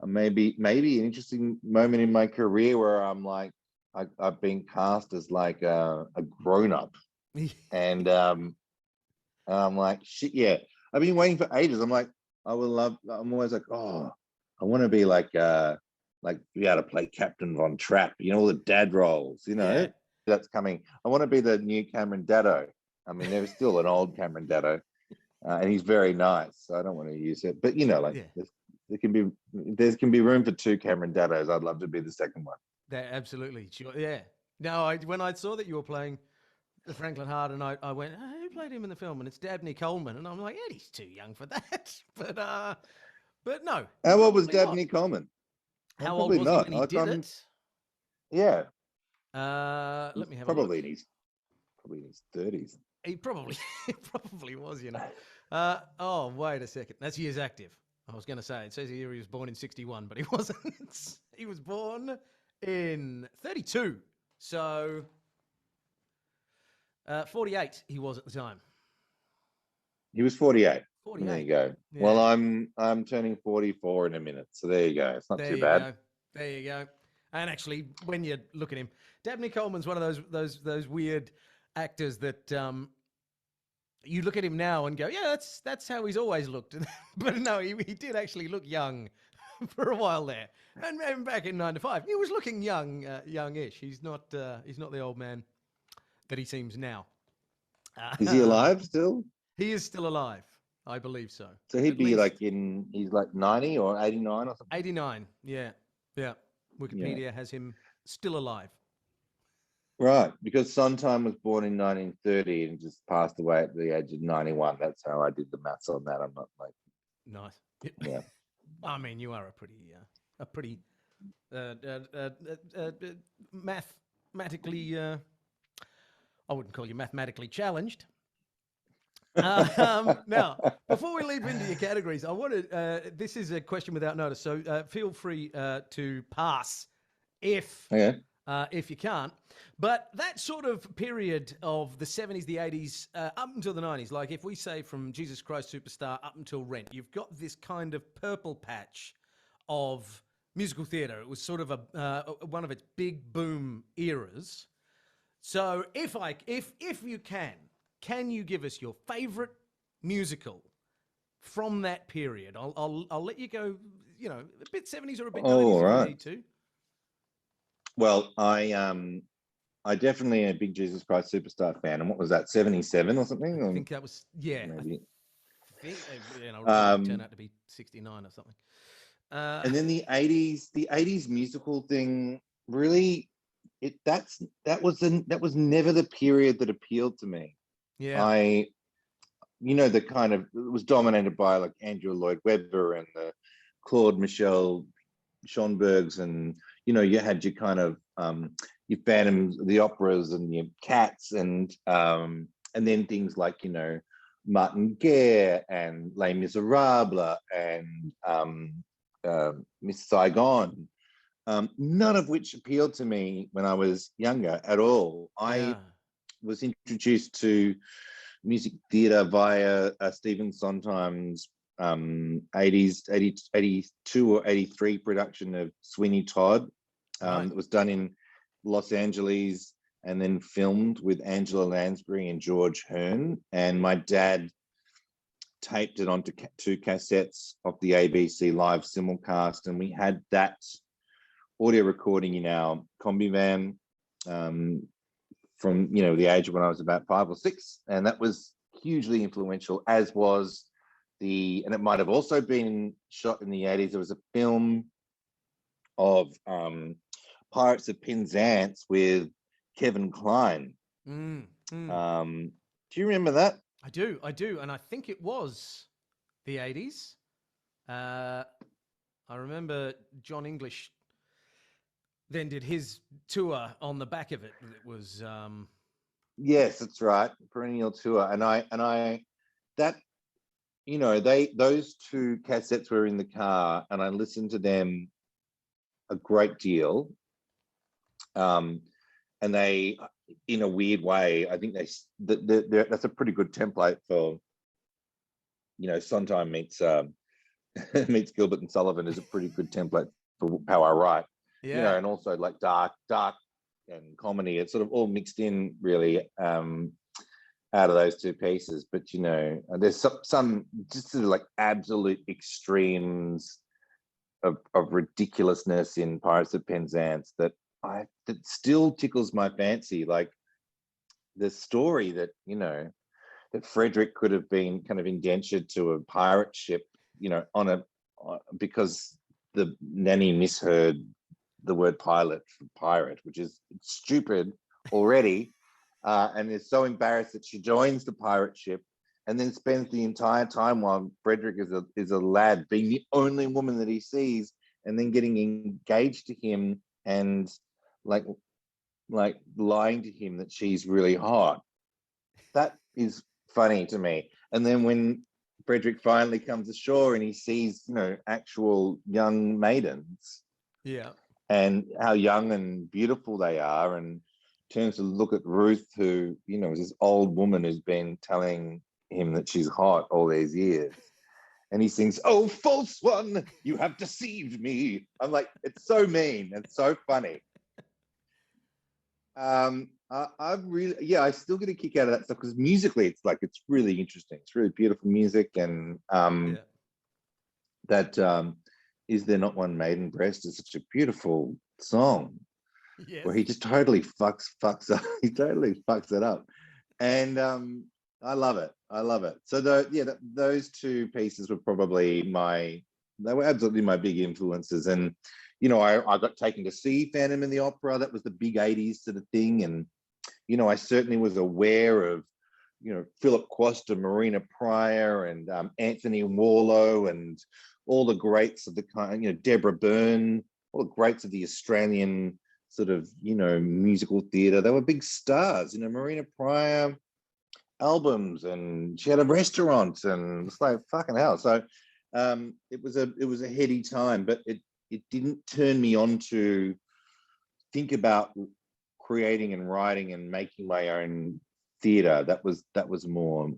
maybe an interesting moment in my career where I'm like, I've been cast as like a grown-up, and I'm like, shit, yeah, I've been waiting for ages. I'm like, I'm always like, oh, I want to be like be able to play Captain Von Trapp, all the dad roles, that's coming. I want to be the new Cameron Daddo. I mean, there is still an old Cameron Datto, and he's very nice. So I don't want to use it, but like there can be room for two Cameron Dattos. I'd love to be the second one. Absolutely, sure, yeah. No, when I saw that you were playing the Franklin Hart, and I went, oh, who played him in the film? And it's Daphne Coleman, and I'm like, Eddie's too young for that. But no. How old was Daphne Coleman? How old was he when he did it? Yeah. Let me have probably a look. Probably in his 30s. He probably was, Oh, wait a second. That's years active. I was going to say, it says here he was born in 61, but he wasn't. He was born in 32. So 48 he was at the time. He was 48. 48. There you go. Yeah. Well, I'm turning 44 in a minute, so there you go. It's not too bad. There you go. And actually, when you look at him, Daphne Coleman's one of those weird actors that you look at him now and go, yeah, that's how he's always looked. But no, he did actually look young for a while there. And back in 9 to 5, he was looking youngish. He's not the old man that he seems now. Is he alive still? He is still alive, I believe so. So he'd be he's like 90 or 89 or something? 89, yeah. Wikipedia has him still alive. Right, because Sondheim was born in 1930 and just passed away at the age of 91. That's how I did the maths on that. I'm not like... Nice. Yeah. I mean, you are a pretty mathematically... I wouldn't call you mathematically challenged. Now, before we leap into your categories, I wanted, this is a question without notice, so feel free to pass if you can't. But that sort of period of the 70s, the 80s, up until the 90s, like if we say from Jesus Christ Superstar up until Rent, you've got this kind of purple patch of musical theatre. It was sort of one of its big boom eras. So if you can you give us your favourite musical from that period? I'll let you go, a bit 70s or a bit 90s if you need to. Well, I definitely am a big Jesus Christ Superstar fan. And what was that, 77 or something? I think that was, maybe. I think it turned out to be 69 or something. And then the 80s musical thing really, that was never the period that appealed to me. Yeah. The kind of, it was dominated by like Andrew Lloyd Webber and the Claude Michel Schonbergs, and you had your kind of your Phantoms, the operas, and your Cats, and then things like Martin Guerre and Les Miserables and Miss Saigon, none of which appealed to me when I was younger at all. I was introduced to music theatre via Stephen Sondheim's 82 or 83 production of Sweeney Todd. It was done in Los Angeles and then filmed with Angela Lansbury and George Hearn. And my dad taped it onto 2 cassettes of the ABC live simulcast, and we had that audio recording in our combi van from the age of when I was about 5 or 6, and that was hugely influential, as was and it might have also been shot in the 80s. There was a film of Pirates of Penzance with Kevin Kline. Do you remember that? I do, and I think it was the 80s. I remember John English then did his tour on the back of it. It was yes, that's right, perennial tour, and those 2 cassettes were in the car, and I listened to them a great deal. And they, in a weird way, I think that's a pretty good template for, Sondheim meets meets Gilbert and Sullivan is a pretty good template for how I write. Yeah. And also like dark and comedy. It's sort of all mixed in really out of those 2 pieces. But there's some just sort of like absolute extremes of ridiculousness in Pirates of Penzance that still tickles my fancy. Like the story that, that Frederick could have been kind of indentured to a pirate ship, because the nanny misheard the word pilot for pirate, which is stupid already, and is so embarrassed that she joins the pirate ship and then spends the entire time while Frederick is a lad being the only woman that he sees, and then getting engaged to him and like lying to him that she's really hot. That is funny to me. And then when Frederick finally comes ashore and he sees, actual young maidens, Yeah. and how young and beautiful they are, and turns to look at Ruth, who, is this old woman who's been telling him that she's hot all these years. And he sings, "Oh, false one, you have deceived me." I'm like, it's so mean and so funny. I still get a kick out of that stuff because musically it's really interesting. It's really beautiful music, and that "Is There Not One Maiden Breast" is such a beautiful song. Yes. Where he just totally fucks up. He totally fucks it up, and I love it. So those two pieces were probably they were absolutely my big influences. And I got taken to see Phantom of the Opera. That was the big 80s sort of thing. And I certainly was aware of Philip Quast, Marina Pryor, and Anthony Warlow, and all the greats of the kind, Deborah Byrne, all the greats of the Australian sort of musical theatre. They were big stars. Marina Pryor albums, and she had a restaurant, and it's like fucking hell. So it was a heady time, but it didn't turn me on to think about creating and writing and making my own theatre. That was more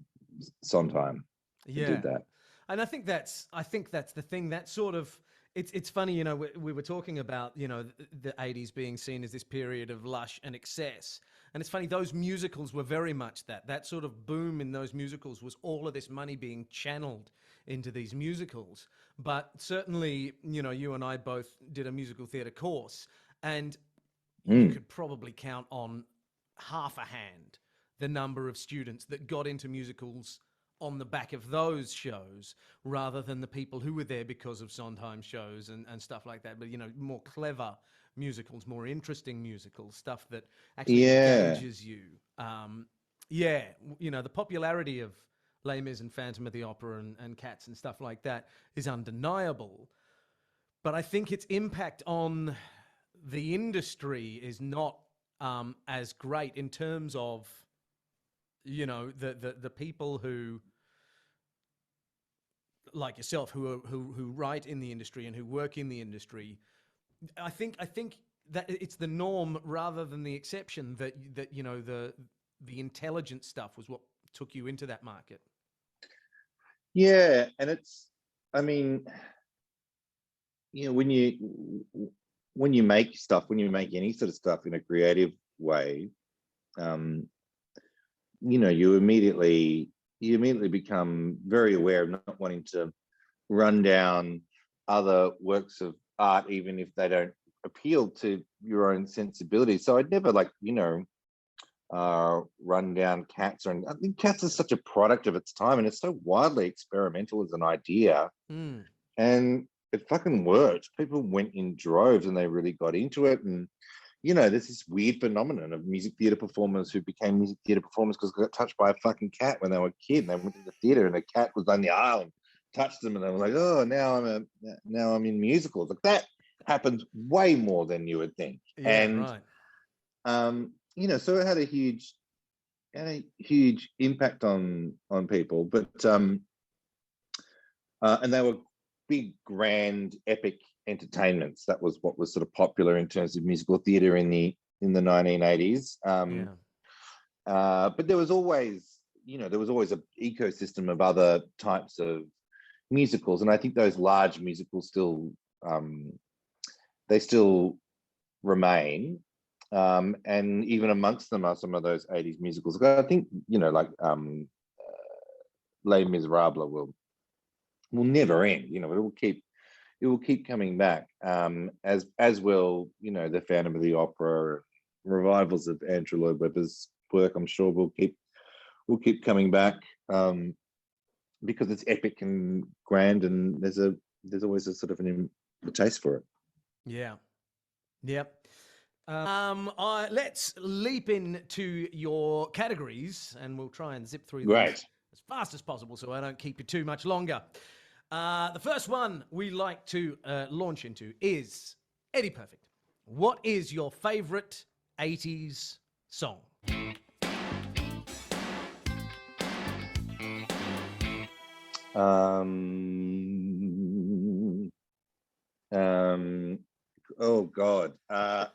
Sondheim who did that. And I think that's the thing. That sort of it's funny, we were talking about the 80s being seen as this period of lush and excess, and it's funny, those musicals were very much that sort of boom in those musicals was all of this money being channeled into these musicals. But certainly, you and I both did a musical theatre course, and you could probably count on half a hand the number of students that got into musicals on the back of those shows, rather than the people who were there because of Sondheim shows and stuff like that. But, more clever musicals, more interesting musicals, stuff that actually engages you. The popularity of Les Mis and Phantom of the Opera and Cats and stuff like that is undeniable. But I think its impact on the industry is not as great in terms of the people who, like yourself, who write in the industry and who work in the industry. I think that it's the norm rather than the exception, that the intelligent stuff was what took you into that market. Yeah, and it's, I mean, when you make stuff, when you make any sort of stuff in a creative way, you immediately become very aware of not wanting to run down other works of art, even if they don't appeal to your own sensibility. So I'd never run down Cats, and I think Cats is such a product of its time, and it's so wildly experimental as an idea, and it fucking worked. People went in droves and they really got into it. And there's this weird phenomenon of music theatre performers who became music theatre performers because they got touched by a fucking cat when they were a kid, and they went to the theatre and a cat was on the aisle and touched them, and they were like, "Oh, now I'm in musicals." Like, that happens way more than you would think. Right. So it had a huge impact on people. But and they were big, grand, epic entertainments. That was what was sort of popular in terms of musical theatre in the 1980s. But there was always an ecosystem of other types of musicals, and I think those large musicals still remain. And even amongst them are some of those 80s musicals. I think Les Miserables will never end. It will keep coming back, as will the Phantom of the Opera, revivals of Andrew Lloyd Webber's work. I'm sure we'll keep coming back, because it's epic and grand, and there's always a sort of a taste for it. Yeah. Yep. Let's leap into your categories, and we'll try and zip through these Great. as fast as possible so I don't keep you too much longer. The first one we like to launch into is Eddie Perfect. What is your favorite 80s song? Oh God. I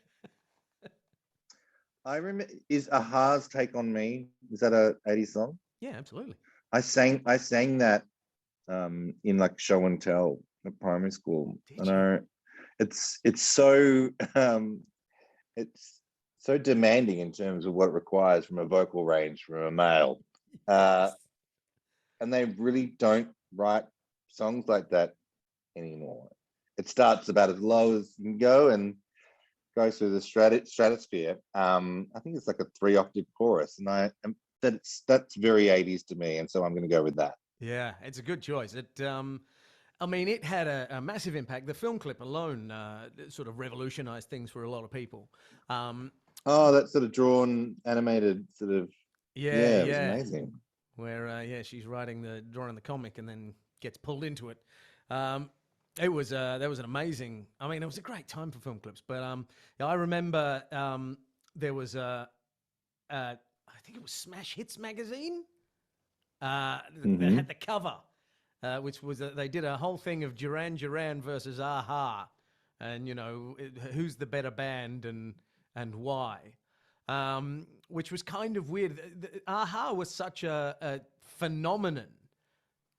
remember, is Aha's Take on Me? Is that a 80s song? Yeah, absolutely. I sang that in like show and tell at primary school. Did you? It's it's so demanding in terms of what it requires from a vocal range from a male. Yes. And they really don't write songs like that anymore. It starts about as low as you can go and goes through the stratosphere. I think it's like a 3-octave chorus, and that's very 80s to me, and so I'm going to go with that. Yeah, it's a good choice. I mean, it had a massive impact. The film clip alone sort of revolutionized things for a lot of people. That sort of drawn, animated sort of. Yeah, It was amazing. Where she's drawing the comic and then gets pulled into it. That was an amazing. I mean, it was a great time for film clips. But I remember there was I think it was Smash Hits magazine. They had the cover, which was they did a whole thing of Duran Duran versus Aha, and who's the better band and why, which was kind of weird. Aha was such a phenomenon,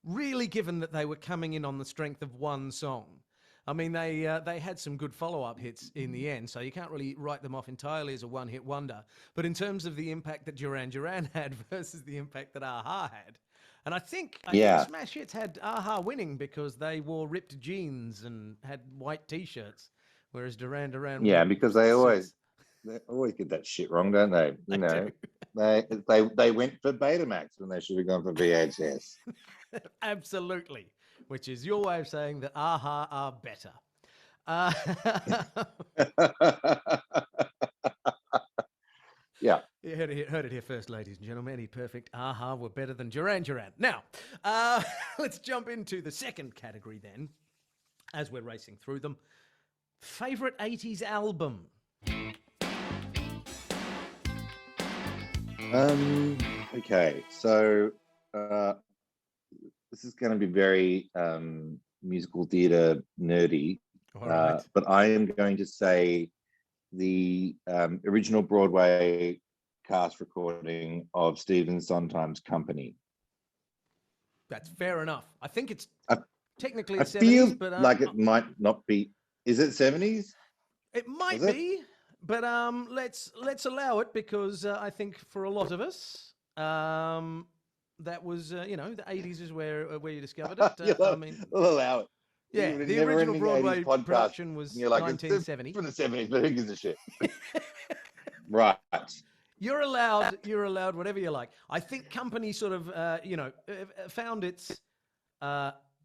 really, given that they were coming in on the strength of one song. I mean, they had some good follow-up hits in the end, so you can't really write them off entirely as a one-hit wonder. But in terms of the impact that Duran Duran had versus the impact that Aha had, and I think Smash Hits had Aha winning because they wore ripped jeans and had white T-shirts, whereas Duran Duran wore because they suits. always get that shit wrong, don't they? They went for Betamax when they should have gone for VHS. Absolutely, which is your way of saying that Aha are better. Yeah. You heard it here first, ladies and gentlemen. Eddie Perfect, Aha were better than Duran Duran. Now, let's jump into the second category then, as we're racing through them. Favorite 80s album? Okay, so this is going to be very musical theatre nerdy. All right. But I am going to say the original Broadway cast recording of Stephen Sondheim's Company. That's fair enough. I think it's technically I 70s, feel but like it might not be. Is it 70s? It might be, but let's allow it because I think for a lot of us, that was the 80s is where you discovered it. I mean, we'll allow it. Yeah, the original Broadway production was 1970. From the 70s, but who gives a shit? Right. You're allowed whatever you like. I think Company sort of found its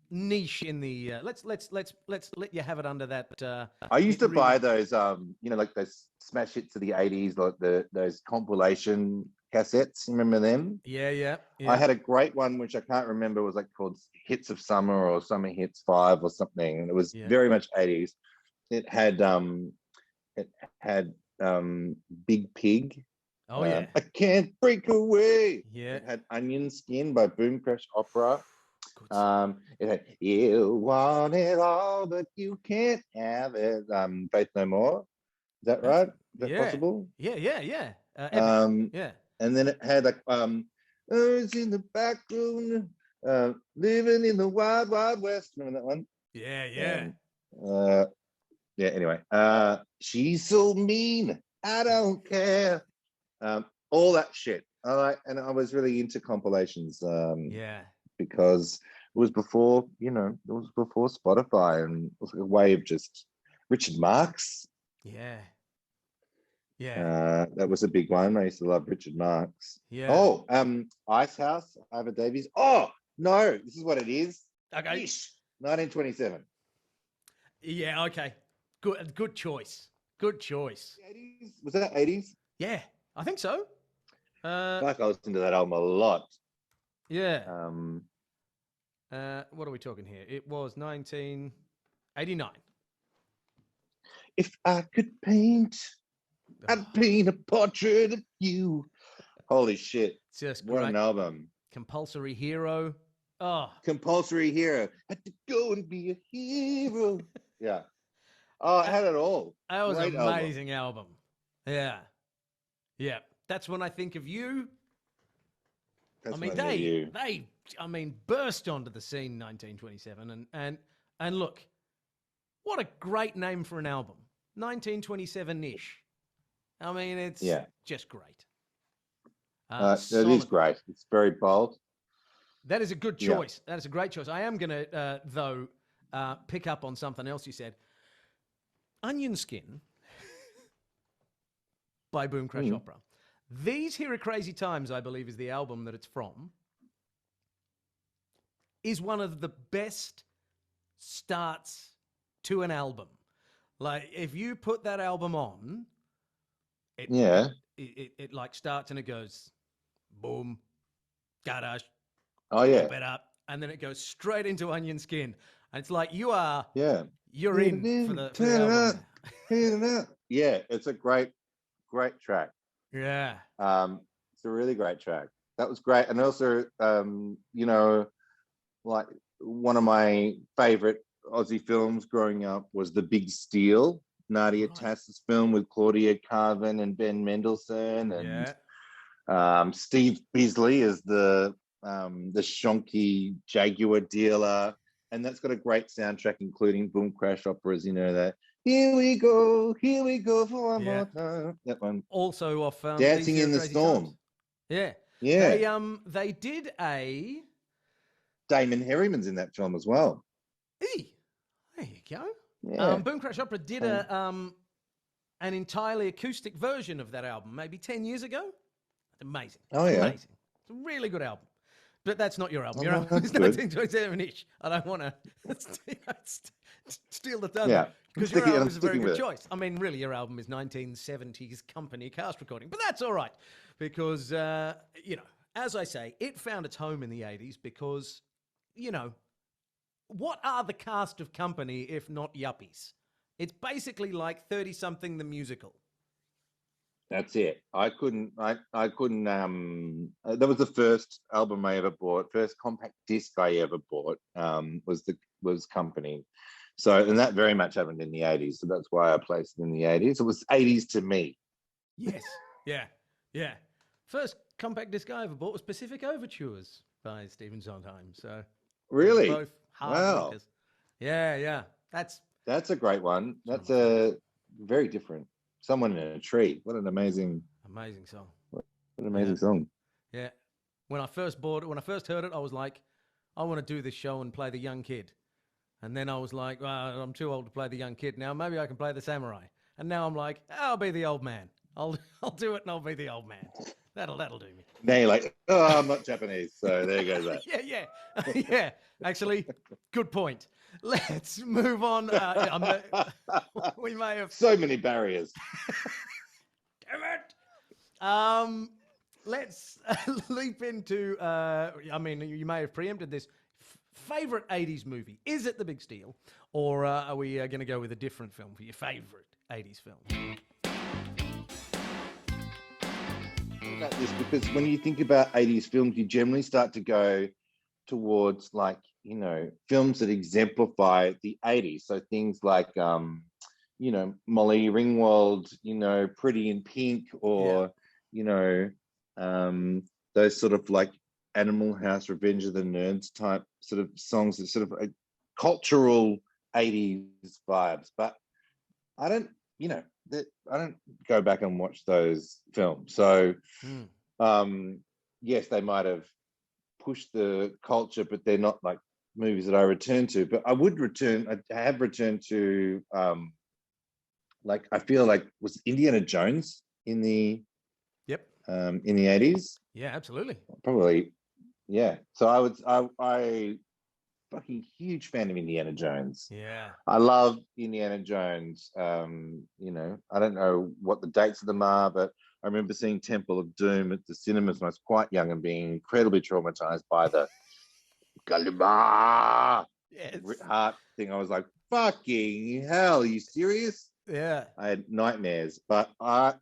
niche in the let's let you have it under that. I used to buy those like those smash hits of the 80s, like those compilation cassettes. Remember them? Yeah. I had a great one which I can't remember. It was like called Hits of Summer or Summer Hits 5 or something, and it was very much 80s. It had Big Pig. Oh yeah. I Can't Break Away. Yeah. It had Onion Skin by Boom Crash Opera. It had You Want It All, but you can't have it. Faith No More. Is that right? Is that possible? Yeah. Yeah. And then it had like it's in the back room, living in the wild, wild west. Remember that one? Yeah. Anyway, she's so mean. I don't care. All that shit. And I was really into compilations. Because it was before, Spotify, and it was a way of just Richard Marx. Yeah. Yeah. That was a big one. I used to love Richard Marx. Yeah. Oh, Ice House, Ivor Davies. Oh no, this is what it is. Okay. Ish, 1927. Yeah. Okay. Good choice. Good choice. 80s? Was that 80s? Yeah, I think so. Fuck, I listened to that album a lot. Yeah. Um, What are we talking here? It was 1989. if I could paint, I'd paint a portrait of you. Holy shit. Just What great. an album. Compulsory Hero. Oh, Compulsory Hero. Had to go and be a hero. Yeah. Oh, I had it all. that was Great an amazing album. Yeah. Yeah. That's when I think of you. That's I mean, when I knew you. they burst onto the scene in 1927 and look, what a great name for an album. 1927-ish. I mean, it's just great. That is great. It's very bold. That is a good choice. Yeah. That is a great choice. I am going to, though, pick up on something else you said. Onion Skin by Boom Crash Opera. These Here Are Crazy Times, I believe, is the album that it's from, is one of the best starts to an album. Like, if you put that album on, it like starts and it goes, boom, garage, pop it up, and then it goes straight into Onion Skin. And it's like, you're in for the album. Yeah, it's a great track. Yeah. It's a really great track. That was great. And also, you know, like one of my favorite Aussie films growing up was The Big Steal, Nadia Tass's film with Claudia Carvin and Ben Mendelsohn and Steve Bisley as the shonky Jaguar dealer. And that's got a great soundtrack, including Boom Crash Operas, you know, that here we go for one more time. That one. Also off Dancing in the Storm. Times. Yeah. Yeah. They did a Damon Herriman's in that film as well. Hey, there you go. Yeah. Boom Crash Opera did an entirely acoustic version of that album maybe 10 years ago. It's amazing. Amazing. It's a really good album. But that's not your album. Your album is 1927-ish. I don't want to steal the thunder. Yeah. Because your album is a very good choice. I mean, really, your album is 1970s company cast recording. But that's all right. Because, you know, as I say, it found its home in the 80s because, you know, what are the cast of Company if not yuppies? It's basically like 30-something the musical. That's it. I couldn't that was the first album I ever bought, first compact disc I ever bought, was Company. So, and that very much happened in the 80s. So that's why I placed it in the 80s. It was 80s to me. Yes. Yeah. First compact disc I ever bought was Pacific Overtures by Stephen Sondheim. So really? Both hard rockers. Yeah. That's a great one. That's a very different. Someone in a Tree. What an amazing What an amazing song. Yeah. When I first heard it, I was like, I want to do this show and play the young kid. And then I was like, well, I'm too old to play the young kid now. Maybe I can play the samurai. And now I'm like, I'll be the old man. I'll do it and I'll be the old man. That'll do me. Now you're like, oh, I'm not Japanese. So there goes that. Yeah. Actually, good point. Let's move on. We may have so many barriers. Damn it. Let's leap into. I mean, you may have preempted this. Favorite 80s movie? Is it The Big Steal, or are we going to go with a different film for your favorite 80s film? About this because when you think about 80s films, you generally start to go towards, like, you know, films that exemplify the 80s. So things like you know, Molly Ringwald, you know, Pretty in Pink, or you know, those sort of like Animal House, Revenge of the Nerds type sort of songs, that sort of a cultural 80s vibes. But I don't go back and watch those films. So yes, they might have pushed the culture, but they're not like movies that I return to. But I have returned to like, I feel like, was Indiana Jones in the Yep. In the 80s. Yeah, absolutely. Probably, yeah. So I fucking huge fan of Indiana Jones. Yeah. I love Indiana Jones. You know, I don't know what the dates of them are, but I remember seeing Temple of Doom at the cinemas when I was quite young and being incredibly traumatized by the Kalima Yes. heart thing. I was like, fucking hell, are you serious? Yeah. I had nightmares, but I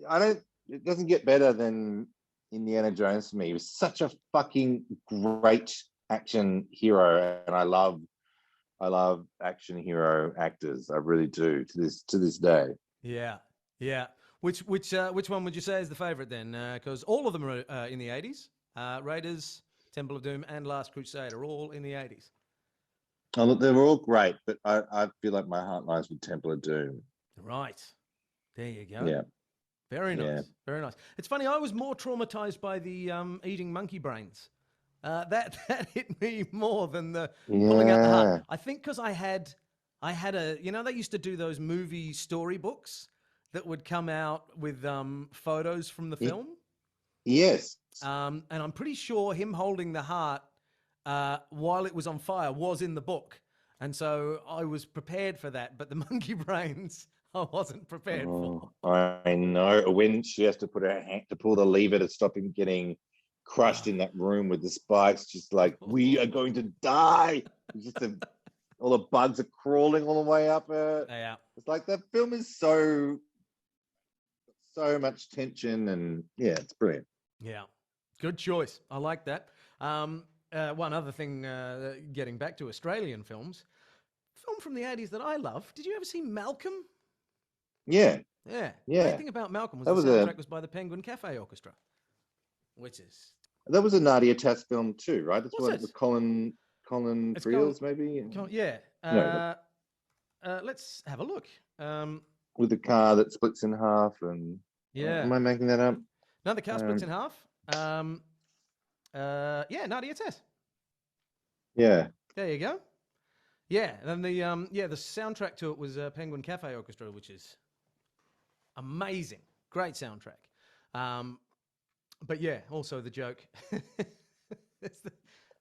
don't. It doesn't get better than Indiana Jones for me. He was such a fucking great action hero, and I love action hero actors. I really do to this day. Yeah. Yeah. Which one would you say is the favorite then? Because all of them are in the 80s. Raiders, Temple of Doom, and Last Crusade are all in the 80s. Oh, look, they were all great, but I feel like my heart lies with Temple of Doom. Right. There you go. Yeah. Very nice. Yeah. Very nice. It's funny, I was more traumatized by the eating monkey brains. That hit me more than the pulling out the heart. Yeah. I think because I had a, you know, they used to do those movie storybooks that would come out with photos from the film. Yes. And I'm pretty sure him holding the heart while it was on fire was in the book. And so I was prepared for that. But the monkey brains, I wasn't prepared for. I know. When she has to put her hand to pull the lever to stop him getting crushed in that room with the spikes, just like, we are going to die. All the bugs are crawling all the way up her. Yeah. It's like that film is so much tension, and yeah, it's brilliant. Yeah. Good choice. I like that. One other thing, getting back to Australian films, film from the 80s that I love. Did you ever see Malcolm? Yeah. Yeah. Yeah. Great thing about Malcolm was That the was soundtrack was by the Penguin Cafe Orchestra, which is... That was a Nadia Tass film too, right? That's What's what it? with Colin It's Friels, maybe. yeah. No, Let's have a look. with the car that splits in half, and Yeah. am I making that up? No, the car splits in half. Yeah, Nadia Tess. Yeah. There you go. Yeah, and then the soundtrack to it was Penguin Cafe Orchestra, which is amazing. Great soundtrack. But yeah, also the joke.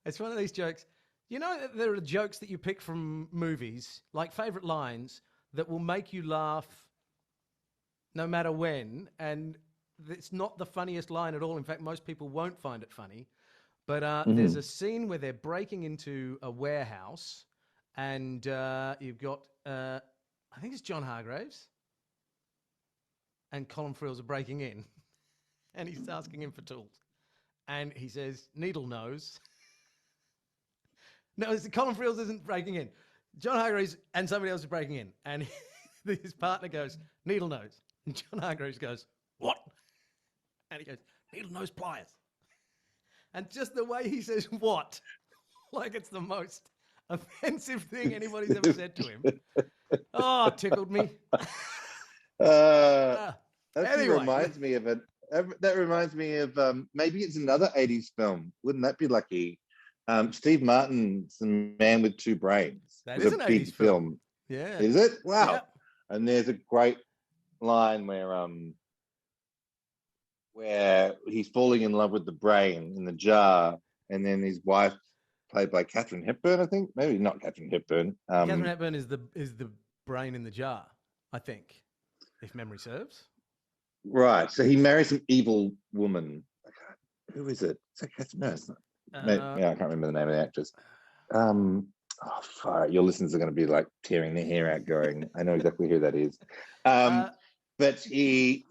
It's one of these jokes. You know, there are jokes that you pick from movies, like favorite lines, that will make you laugh no matter when. And it's not the funniest line at all. In fact, most people won't find it funny. But there's a scene where they're breaking into a warehouse, and you've got, I think it's John Hargreaves and Colin Friels are breaking in, and he's asking him for tools. And he says, needle nose. No, Colin Friels isn't breaking in. John Hargreaves and somebody else is breaking in. And his partner goes, needle nose. And John Hargreaves goes, what? And he goes, needle nose pliers. And just the way he says what, like it's the most offensive thing anybody's ever said to him. Oh, it tickled me. That Anyway. reminds me of it. That reminds me of maybe it's another 80s film. Wouldn't that be lucky? Steve Martin's The Man with Two Brains. That is an 80s film. Yeah. Is it? Wow. Yep. And there's a great line where he's falling in love with the brain in the jar, and then his wife, played by Katharine Hepburn, I think. Maybe not Katharine Hepburn. Katharine Hepburn is the brain in the jar, I think, if memory serves. Right. So he marries an evil woman. Who is it? Is that Katharine? No, it's not. I can't remember the name of the actress. Oh, fire. Your listeners are going to be like tearing their hair out going, I know exactly who that is. But the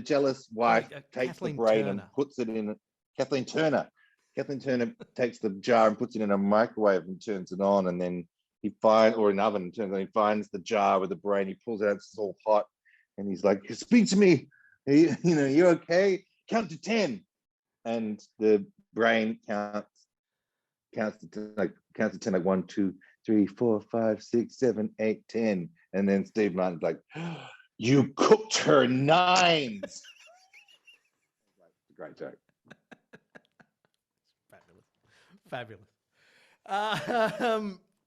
jealous wife takes Kathleen the brain Turner. and puts it in. Kathleen Turner. Kathleen Turner takes the jar and puts it in a microwave and turns it on, and then or an oven, and turns on. He finds the jar with the brain. He pulls it out. It's all hot, and he's like, "Speak to me. You okay? Count to 10." And the brain counts to 10, like 1, 2, 3, 4, 5, 6, 7, 8, 10, and then Steve Martin's like, "You cooked her nines." Great joke. Fabulous.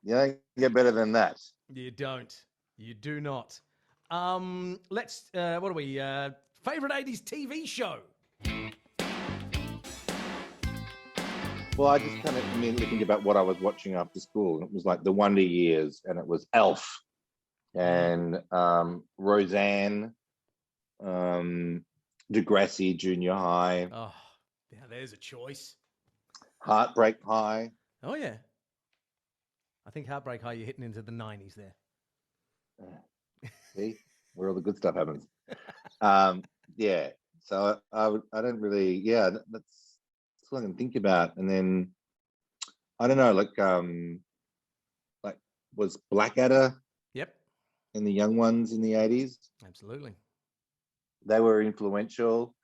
You don't get better than that. You don't. You do not. Let's, what are we? Favorite 80s TV show? Well, I just kind of immediately think about what I was watching after school. And it was like the Wonder Years, and it was Elf and Roseanne, Degrassi Junior High, Oh, yeah, there's a choice. Heartbreak High. Oh, yeah. I think Heartbreak High, you're hitting into the 90s there. See, where all the good stuff happens. Yeah. So I don't really, yeah, that's all I can think about. And then I don't know, like was Blackadder Yep, and the Young Ones in the 80s. absolutely. They were influential.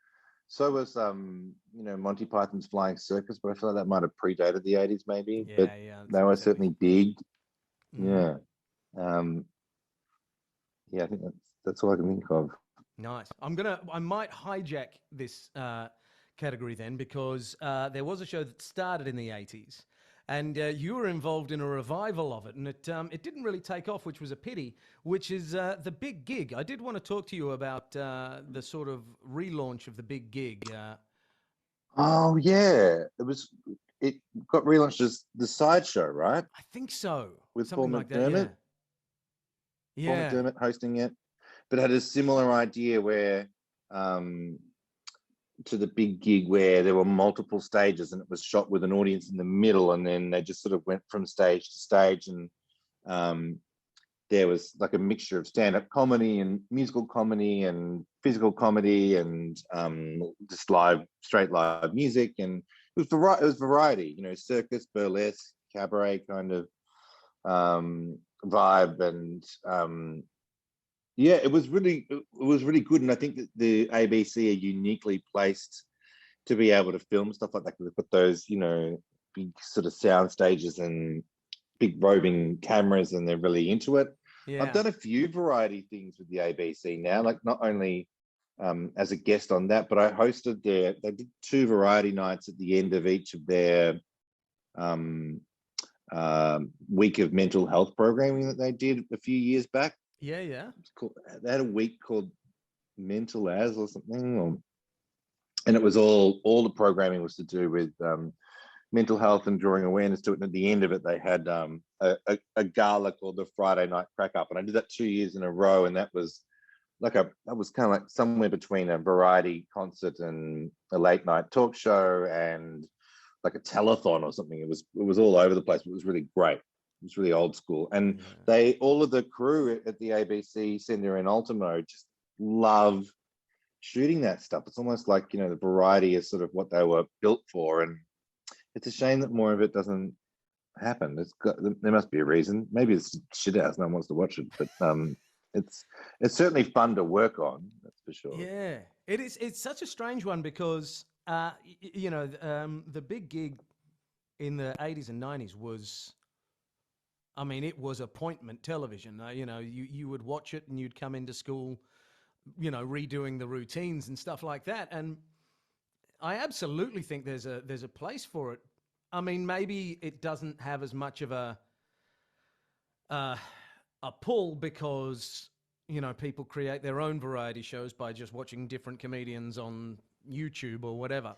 So was Monty Python's Flying Circus, but I feel like that might have predated the 80s maybe. Yeah, But yeah. they were certainly big. Mm. Yeah. Yeah, I think that's all I can think of. Nice. I might hijack this category then, because there was a show that started in the 80s, and you were involved in a revival of it, and it didn't really take off, which was a pity, which is The Big Gig. I did want to talk to you about the sort of relaunch of The Big Gig. Oh yeah, it got relaunched as the Sideshow, right? I think so. With Paul Something like that, yeah. McDermott. Paul Yeah. McDermott hosting it, but had a similar idea where um, to The Big Gig, where there were multiple stages and it was shot with an audience in the middle, and then they just sort of went from stage to stage, and there was like a mixture of stand-up comedy and musical comedy and physical comedy and just straight live music, and it was variety, circus, burlesque, cabaret kind of vibe, and yeah, it was really good, and I think that the ABC are uniquely placed to be able to film stuff like that. They've got those, big sort of sound stages and big roving cameras, and they're really into it. I've Yeah. done a few variety things with the ABC now, like not only as a guest on that, but I hosted they did 2 variety nights at the end of each of their week of mental health programming that they did a few years back. Yeah, yeah. They had a week called Mental As or something, and it was all the programming was to do with mental health and drawing awareness to it. And at the end of it, they had a gala called the Friday Night Crack Up, and I did that 2 years in a row, and that was kind of like somewhere between a variety concert and a late night talk show and like a telethon or something. It was all over the place, but it was really great. It was really old school, and all of the crew at the ABC Centre in Ultimo just love shooting that stuff. It's almost like the variety is sort of what they were built for, and it's a shame that more of it doesn't happen. There must be a reason. Maybe it's shit house. No one wants to watch it, but it's certainly fun to work on. That's for sure. Yeah, it is. It's such a strange one because the Big Gig in the 80s and 90s was, I mean, it was appointment television. You would watch it and you'd come into school, redoing the routines and stuff like that. And I absolutely think there's a place for it. I mean, maybe it doesn't have as much of a pull because people create their own variety shows by just watching different comedians on YouTube or whatever.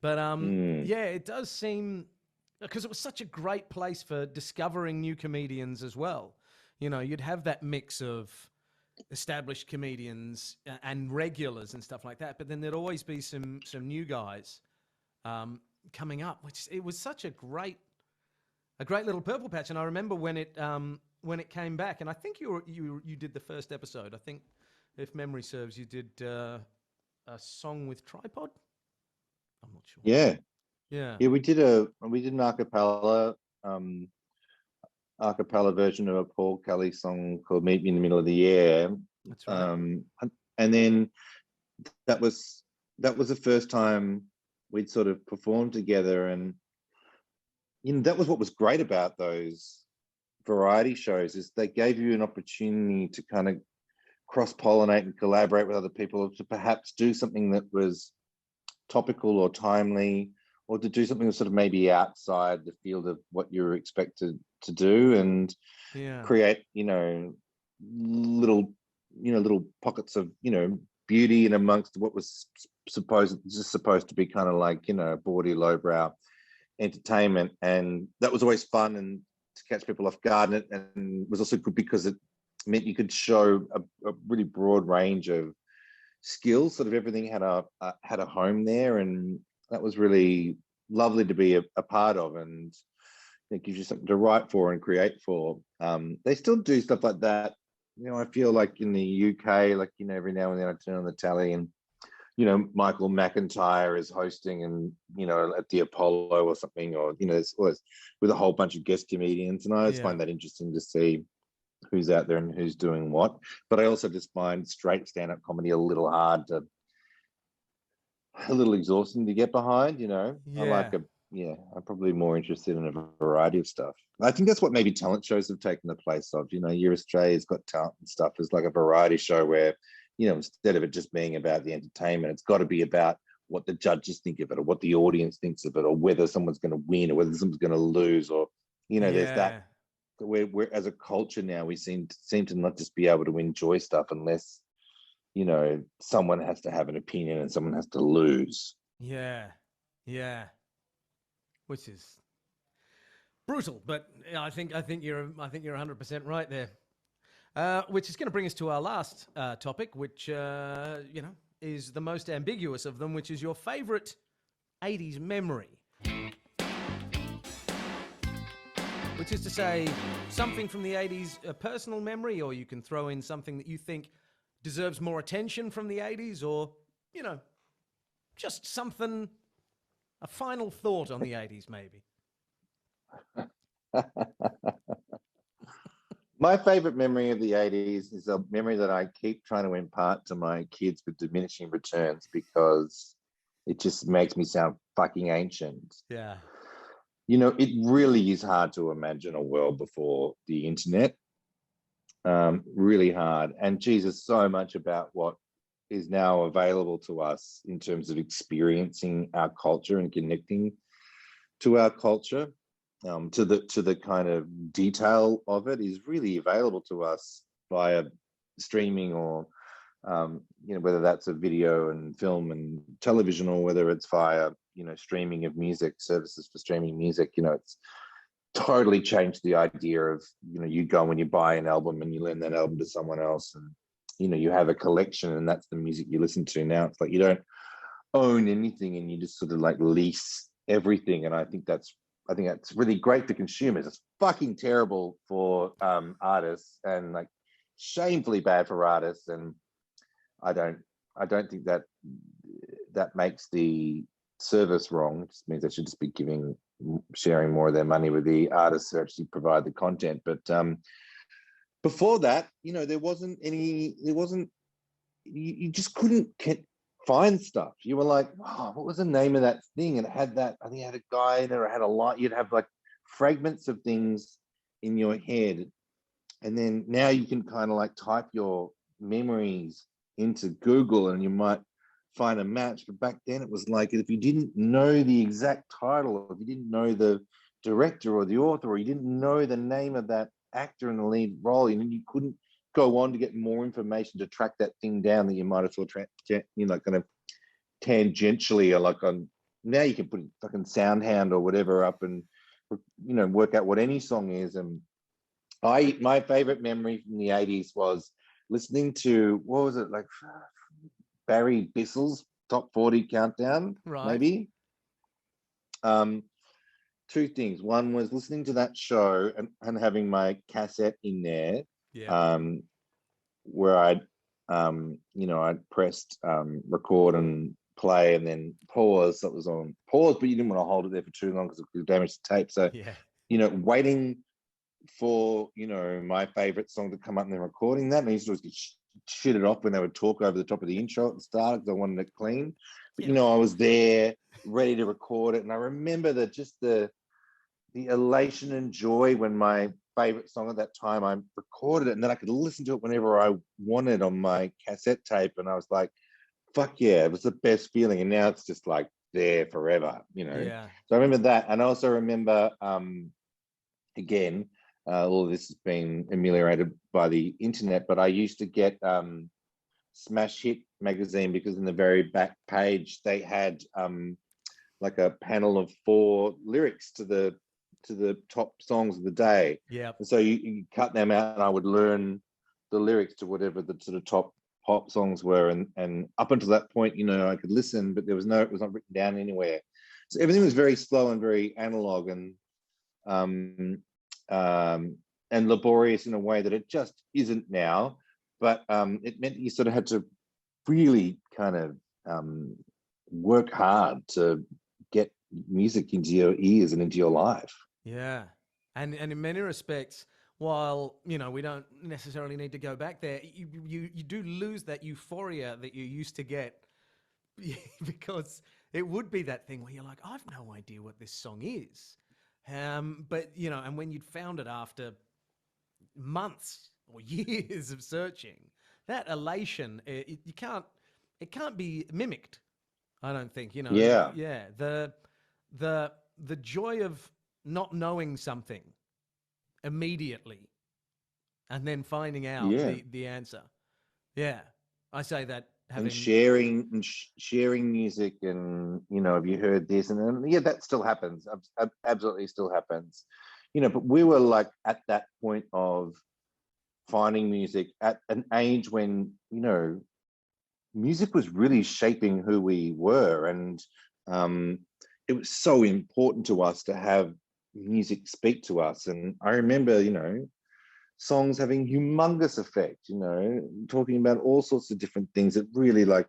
But yeah, it does seem, because it was such a great place for discovering new comedians as well. You'd have that mix of established comedians and regulars and stuff like that, but then there'd always be some new guys coming up, which it was such a great little purple patch. And I remember when it came back, and I think you did the first episode. I think, if memory serves, you did a song with Tripod. I'm not sure. Yeah. We did an a cappella version of a Paul Kelly song called "Meet Me in the Middle of the Air." That's right. And then that was the first time we'd sort of performed together, and that was what was great about those variety shows, is they gave you an opportunity to kind of cross-pollinate and collaborate with other people, to perhaps do something that was topical or timely, or to do something that's sort of maybe outside the field of what you're expected to do, and create little little pockets of, beauty in amongst what was supposed to be kind of like, bawdy, lowbrow entertainment. And that was always fun and to catch people off guard. And it was also good because it meant you could show a really broad range of skills. Sort of everything had a home there, and that was really lovely to be a part of. And it gives you something to write for and create for. They still do stuff like that. I feel like in the UK, like, every now and then I turn on the tally and, Michael McIntyre is hosting and, at the Apollo or something, or, it's always with a whole bunch of guest comedians. And I always find that interesting to see who's out there and who's doing what. But I also just find straight stand-up comedy a little exhausting to get behind, I like I'm probably more interested in a variety of stuff. I think that's what maybe talent shows have taken the place of, your Australia's Got Talent and stuff is like a variety show where, instead of it just being about the entertainment, it's got to be about what the judges think of it or what the audience thinks of it or whether someone's going to win or whether someone's going to lose or, there's that. We're as a culture now, we seem to not just be able to enjoy stuff unless, someone has to have an opinion and someone has to lose. Yeah. Which is brutal, but I think you're 100% right there. Which is going to bring us to our last topic, which is the most ambiguous of them, which is your favorite 80s memory. Which is to say, something from the 80s, a personal memory, or you can throw in something that you think deserves more attention from the 80s, or, just something, a final thought on the 80s, maybe. My favorite memory of the 80s is a memory that I keep trying to impart to my kids with diminishing returns because it just makes me sound fucking ancient. Yeah. It really is hard to imagine a world before the internet. Really hard. And Jesus, so much about what is now available to us in terms of experiencing our culture and connecting to our culture, to the kind of detail of it is really available to us via streaming or whether that's a video and film and television or whether it's via streaming of music, services for streaming music. It's totally changed the idea of you go when you buy an album and you lend that album to someone else and you have a collection and that's the music you listen to. Now it's like you don't own anything and you just sort of like lease everything, and I think that's really great for consumers. It's fucking terrible for artists and like shamefully bad for artists, and I don't think that makes the service wrong. It just means they should just be sharing more of their money with the artists who actually provide the content. But before that, there wasn't you just couldn't find stuff. You were like, oh, what was the name of that thing? And it had that, I think it had a guy in it, or it had a lot. You'd have like fragments of things in your head. And then now you can kind of like type your memories into Google and you might find a match. But back then it was like, if you didn't know the exact title, or if you didn't know the director or the author, or you didn't know the name of that actor in the lead role, and you couldn't go on to get more information to track that thing down that you might as well kind of tangentially, or like on now you can put fucking SoundHound or whatever up and work out what any song is. And my favorite memory from the 80s was listening to, what was it, like Barry Bissell's Top 40 Countdown, right? Maybe. Two things. One was listening to that show and having my cassette in there, where I'd pressed record and play and then pause. That was on pause, but you didn't want to hold it there for too long because it could damage the tape. So, waiting for, my favorite song to come up and then recording that. And I used to always get shitted off when they would talk over the top of the intro at the start because I wanted it clean. But, I was there ready to record it. And I remember that just the elation and joy when my favorite song at that time, I recorded it and then I could listen to it whenever I wanted on my cassette tape. And I was like, fuck yeah, it was the best feeling. And now it's just like there forever, So I remember that. And I also remember, again, all of this has been ameliorated by the internet, but I used to get Smash Hit magazine, because in the very back page they had like a panel of 4 lyrics to the top songs of the day. Yeah. And so you cut them out, and I would learn the lyrics to whatever the sort of top pop songs were, and up until that point, you know, I could listen, but it was not written down anywhere. So everything was very slow and very analog, and laborious in a way that it just isn't now. But it meant that you sort of had to really kind of work hard to get music into your ears and into your life. Yeah. And in many respects, while, you know, we don't necessarily need to go back there, you do lose that euphoria that you used to get, because it would be that thing where you're like, I've no idea what this song is. But, you know, and when you'd found it after months or years of searching, that elation, it can't be mimicked, I don't think, you know. Yeah. Yeah. The joy of not knowing something immediately and then finding out Yeah. the answer. Yeah. I say that having... And sharing music, and, you know, have you heard this? And then, yeah, that still happens. Absolutely still happens. You know, but we were like at that point of finding music at an age when, you know, music was really shaping who we were. And it was so important to us to have music speak to us. And I remember, you know, songs having humongous effect, you know, talking about all sorts of different things that really, like,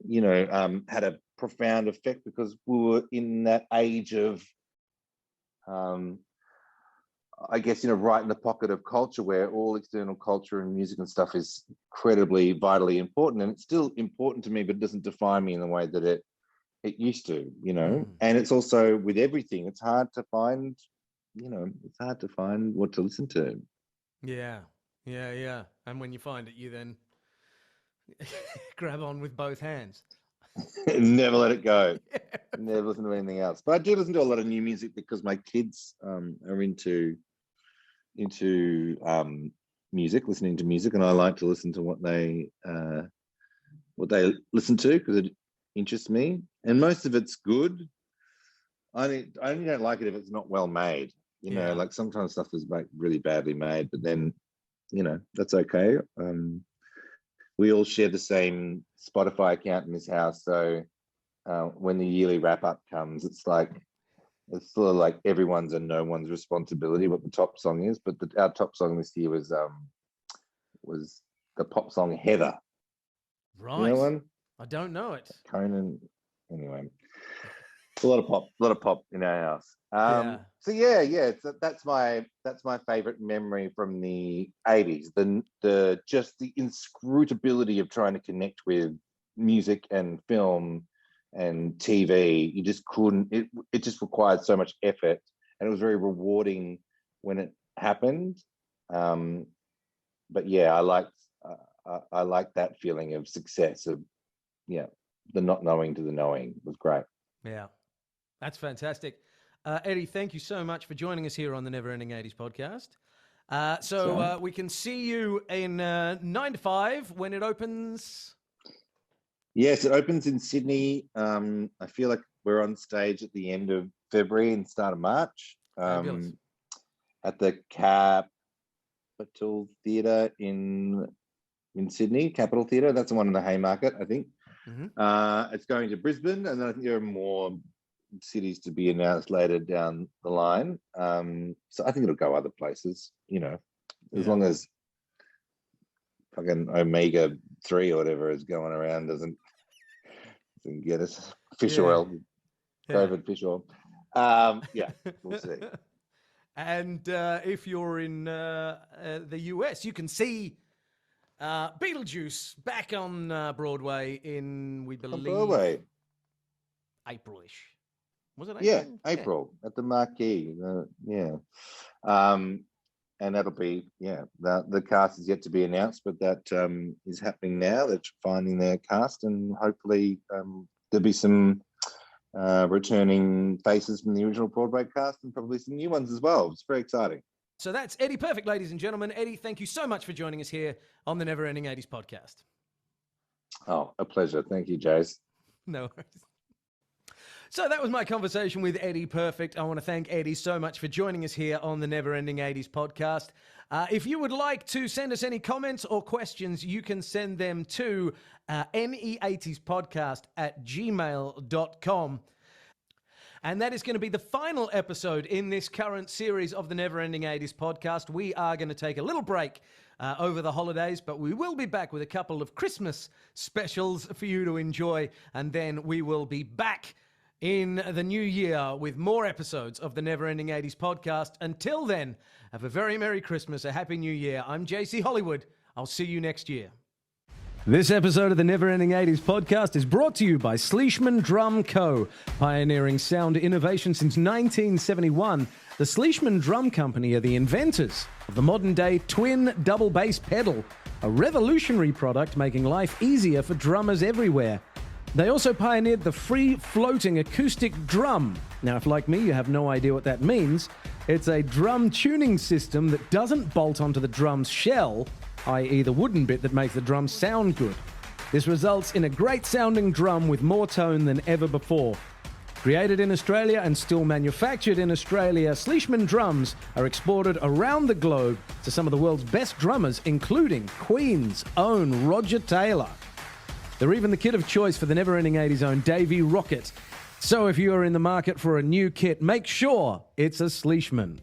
you know, had a profound effect, because we were in that age of, I guess, you know, right in the pocket of culture where all external culture and music and stuff is incredibly, vitally important. And it's still important to me, but it doesn't define me in the way that it used to, you know. And it's also with everything, it's hard to find, you know, it's hard to find what to listen to. Yeah. And when you find it, you then grab on with both hands. Never let it go. Yeah. Never listen to anything else. But I do listen to a lot of new music because my kids are into music, listening to music, and I like to listen to what they listen to, because it interests me. And most of it's good. I only don't like it if it's not well made. You know, like sometimes stuff is like really badly made, but then, you know, that's okay. We all share the same Spotify account in this house, so when the yearly wrap up comes, it's sort of like everyone's and no one's responsibility what the top song is. But our top song this year was the pop song Heather. Right. You know one? I don't know it. Conan. Anyway, a lot of pop in our house. So yeah. That's my favorite memory from the 80s. The just the inscrutability of trying to connect with music and film and TV. You just couldn't. It just required so much effort, and it was very rewarding when it happened. But yeah, I liked that feeling of success, of, yeah, the not knowing to the knowing was great. Yeah, that's fantastic. Eddie, thank you so much for joining us here on the Never Ending 80s podcast. So we can see you in 9 to 5 when it opens. Yes, it opens in Sydney. I feel like we're on stage at the end of February and start of March. At the Capital Theatre in Sydney, Capital Theatre. That's the one in the Haymarket, I think. Mm-hmm. It's going to Brisbane, and then I think there are more cities to be announced later down the line. So I think it'll go other places, you know, as long as fucking Omega 3 or whatever is going around doesn't get us fish oil, COVID fish oil. Yeah, we'll see. And if you're in the US, you can see Beetlejuice back on Broadway in, we believe, April-ish. Was it April? Yeah, April at the Marquee. And that'll be, the cast is yet to be announced, but that is happening now. They're finding their cast, and hopefully there'll be some returning faces from the original Broadway cast, and probably some new ones as well. It's very exciting. So that's Eddie Perfect, ladies and gentlemen. Eddie, thank you so much for joining us here on the Never Ending 80s podcast. Oh, a pleasure. Thank you, Jace. No worries. So that was my conversation with Eddie Perfect. I want to thank Eddie so much for joining us here on the Never Ending 80s podcast. If you would like to send us any comments or questions, you can send them to NE80spodcast@gmail.com. And that is going to be the final episode in this current series of the Never Ending 80s podcast. We are going to take a little break over the holidays, but we will be back with a couple of Christmas specials for you to enjoy. And then we will be back in the new year with more episodes of the Never Ending 80s podcast. Until then, have a very Merry Christmas, a Happy New Year. I'm J.C.Hollywood. I'll see you next year. This episode of the Never Ending 80s podcast is brought to you by Sleishman Drum Co. Pioneering sound innovation since 1971, the Sleishman Drum Company are the inventors of the modern-day twin double bass pedal, a revolutionary product making life easier for drummers everywhere. They also pioneered the free-floating acoustic drum. Now, if like me, you have no idea what that means, it's a drum tuning system that doesn't bolt onto the drum's shell, i.e. the wooden bit that makes the drum sound good. This results in a great-sounding drum with more tone than ever before. Created in Australia and still manufactured in Australia, Sleishman drums are exported around the globe to some of the world's best drummers, including Queen's own Roger Taylor. They're even the kit of choice for the Never Ending 80s own Davey Rocket. So if you are in the market for a new kit, make sure it's a Sleishman.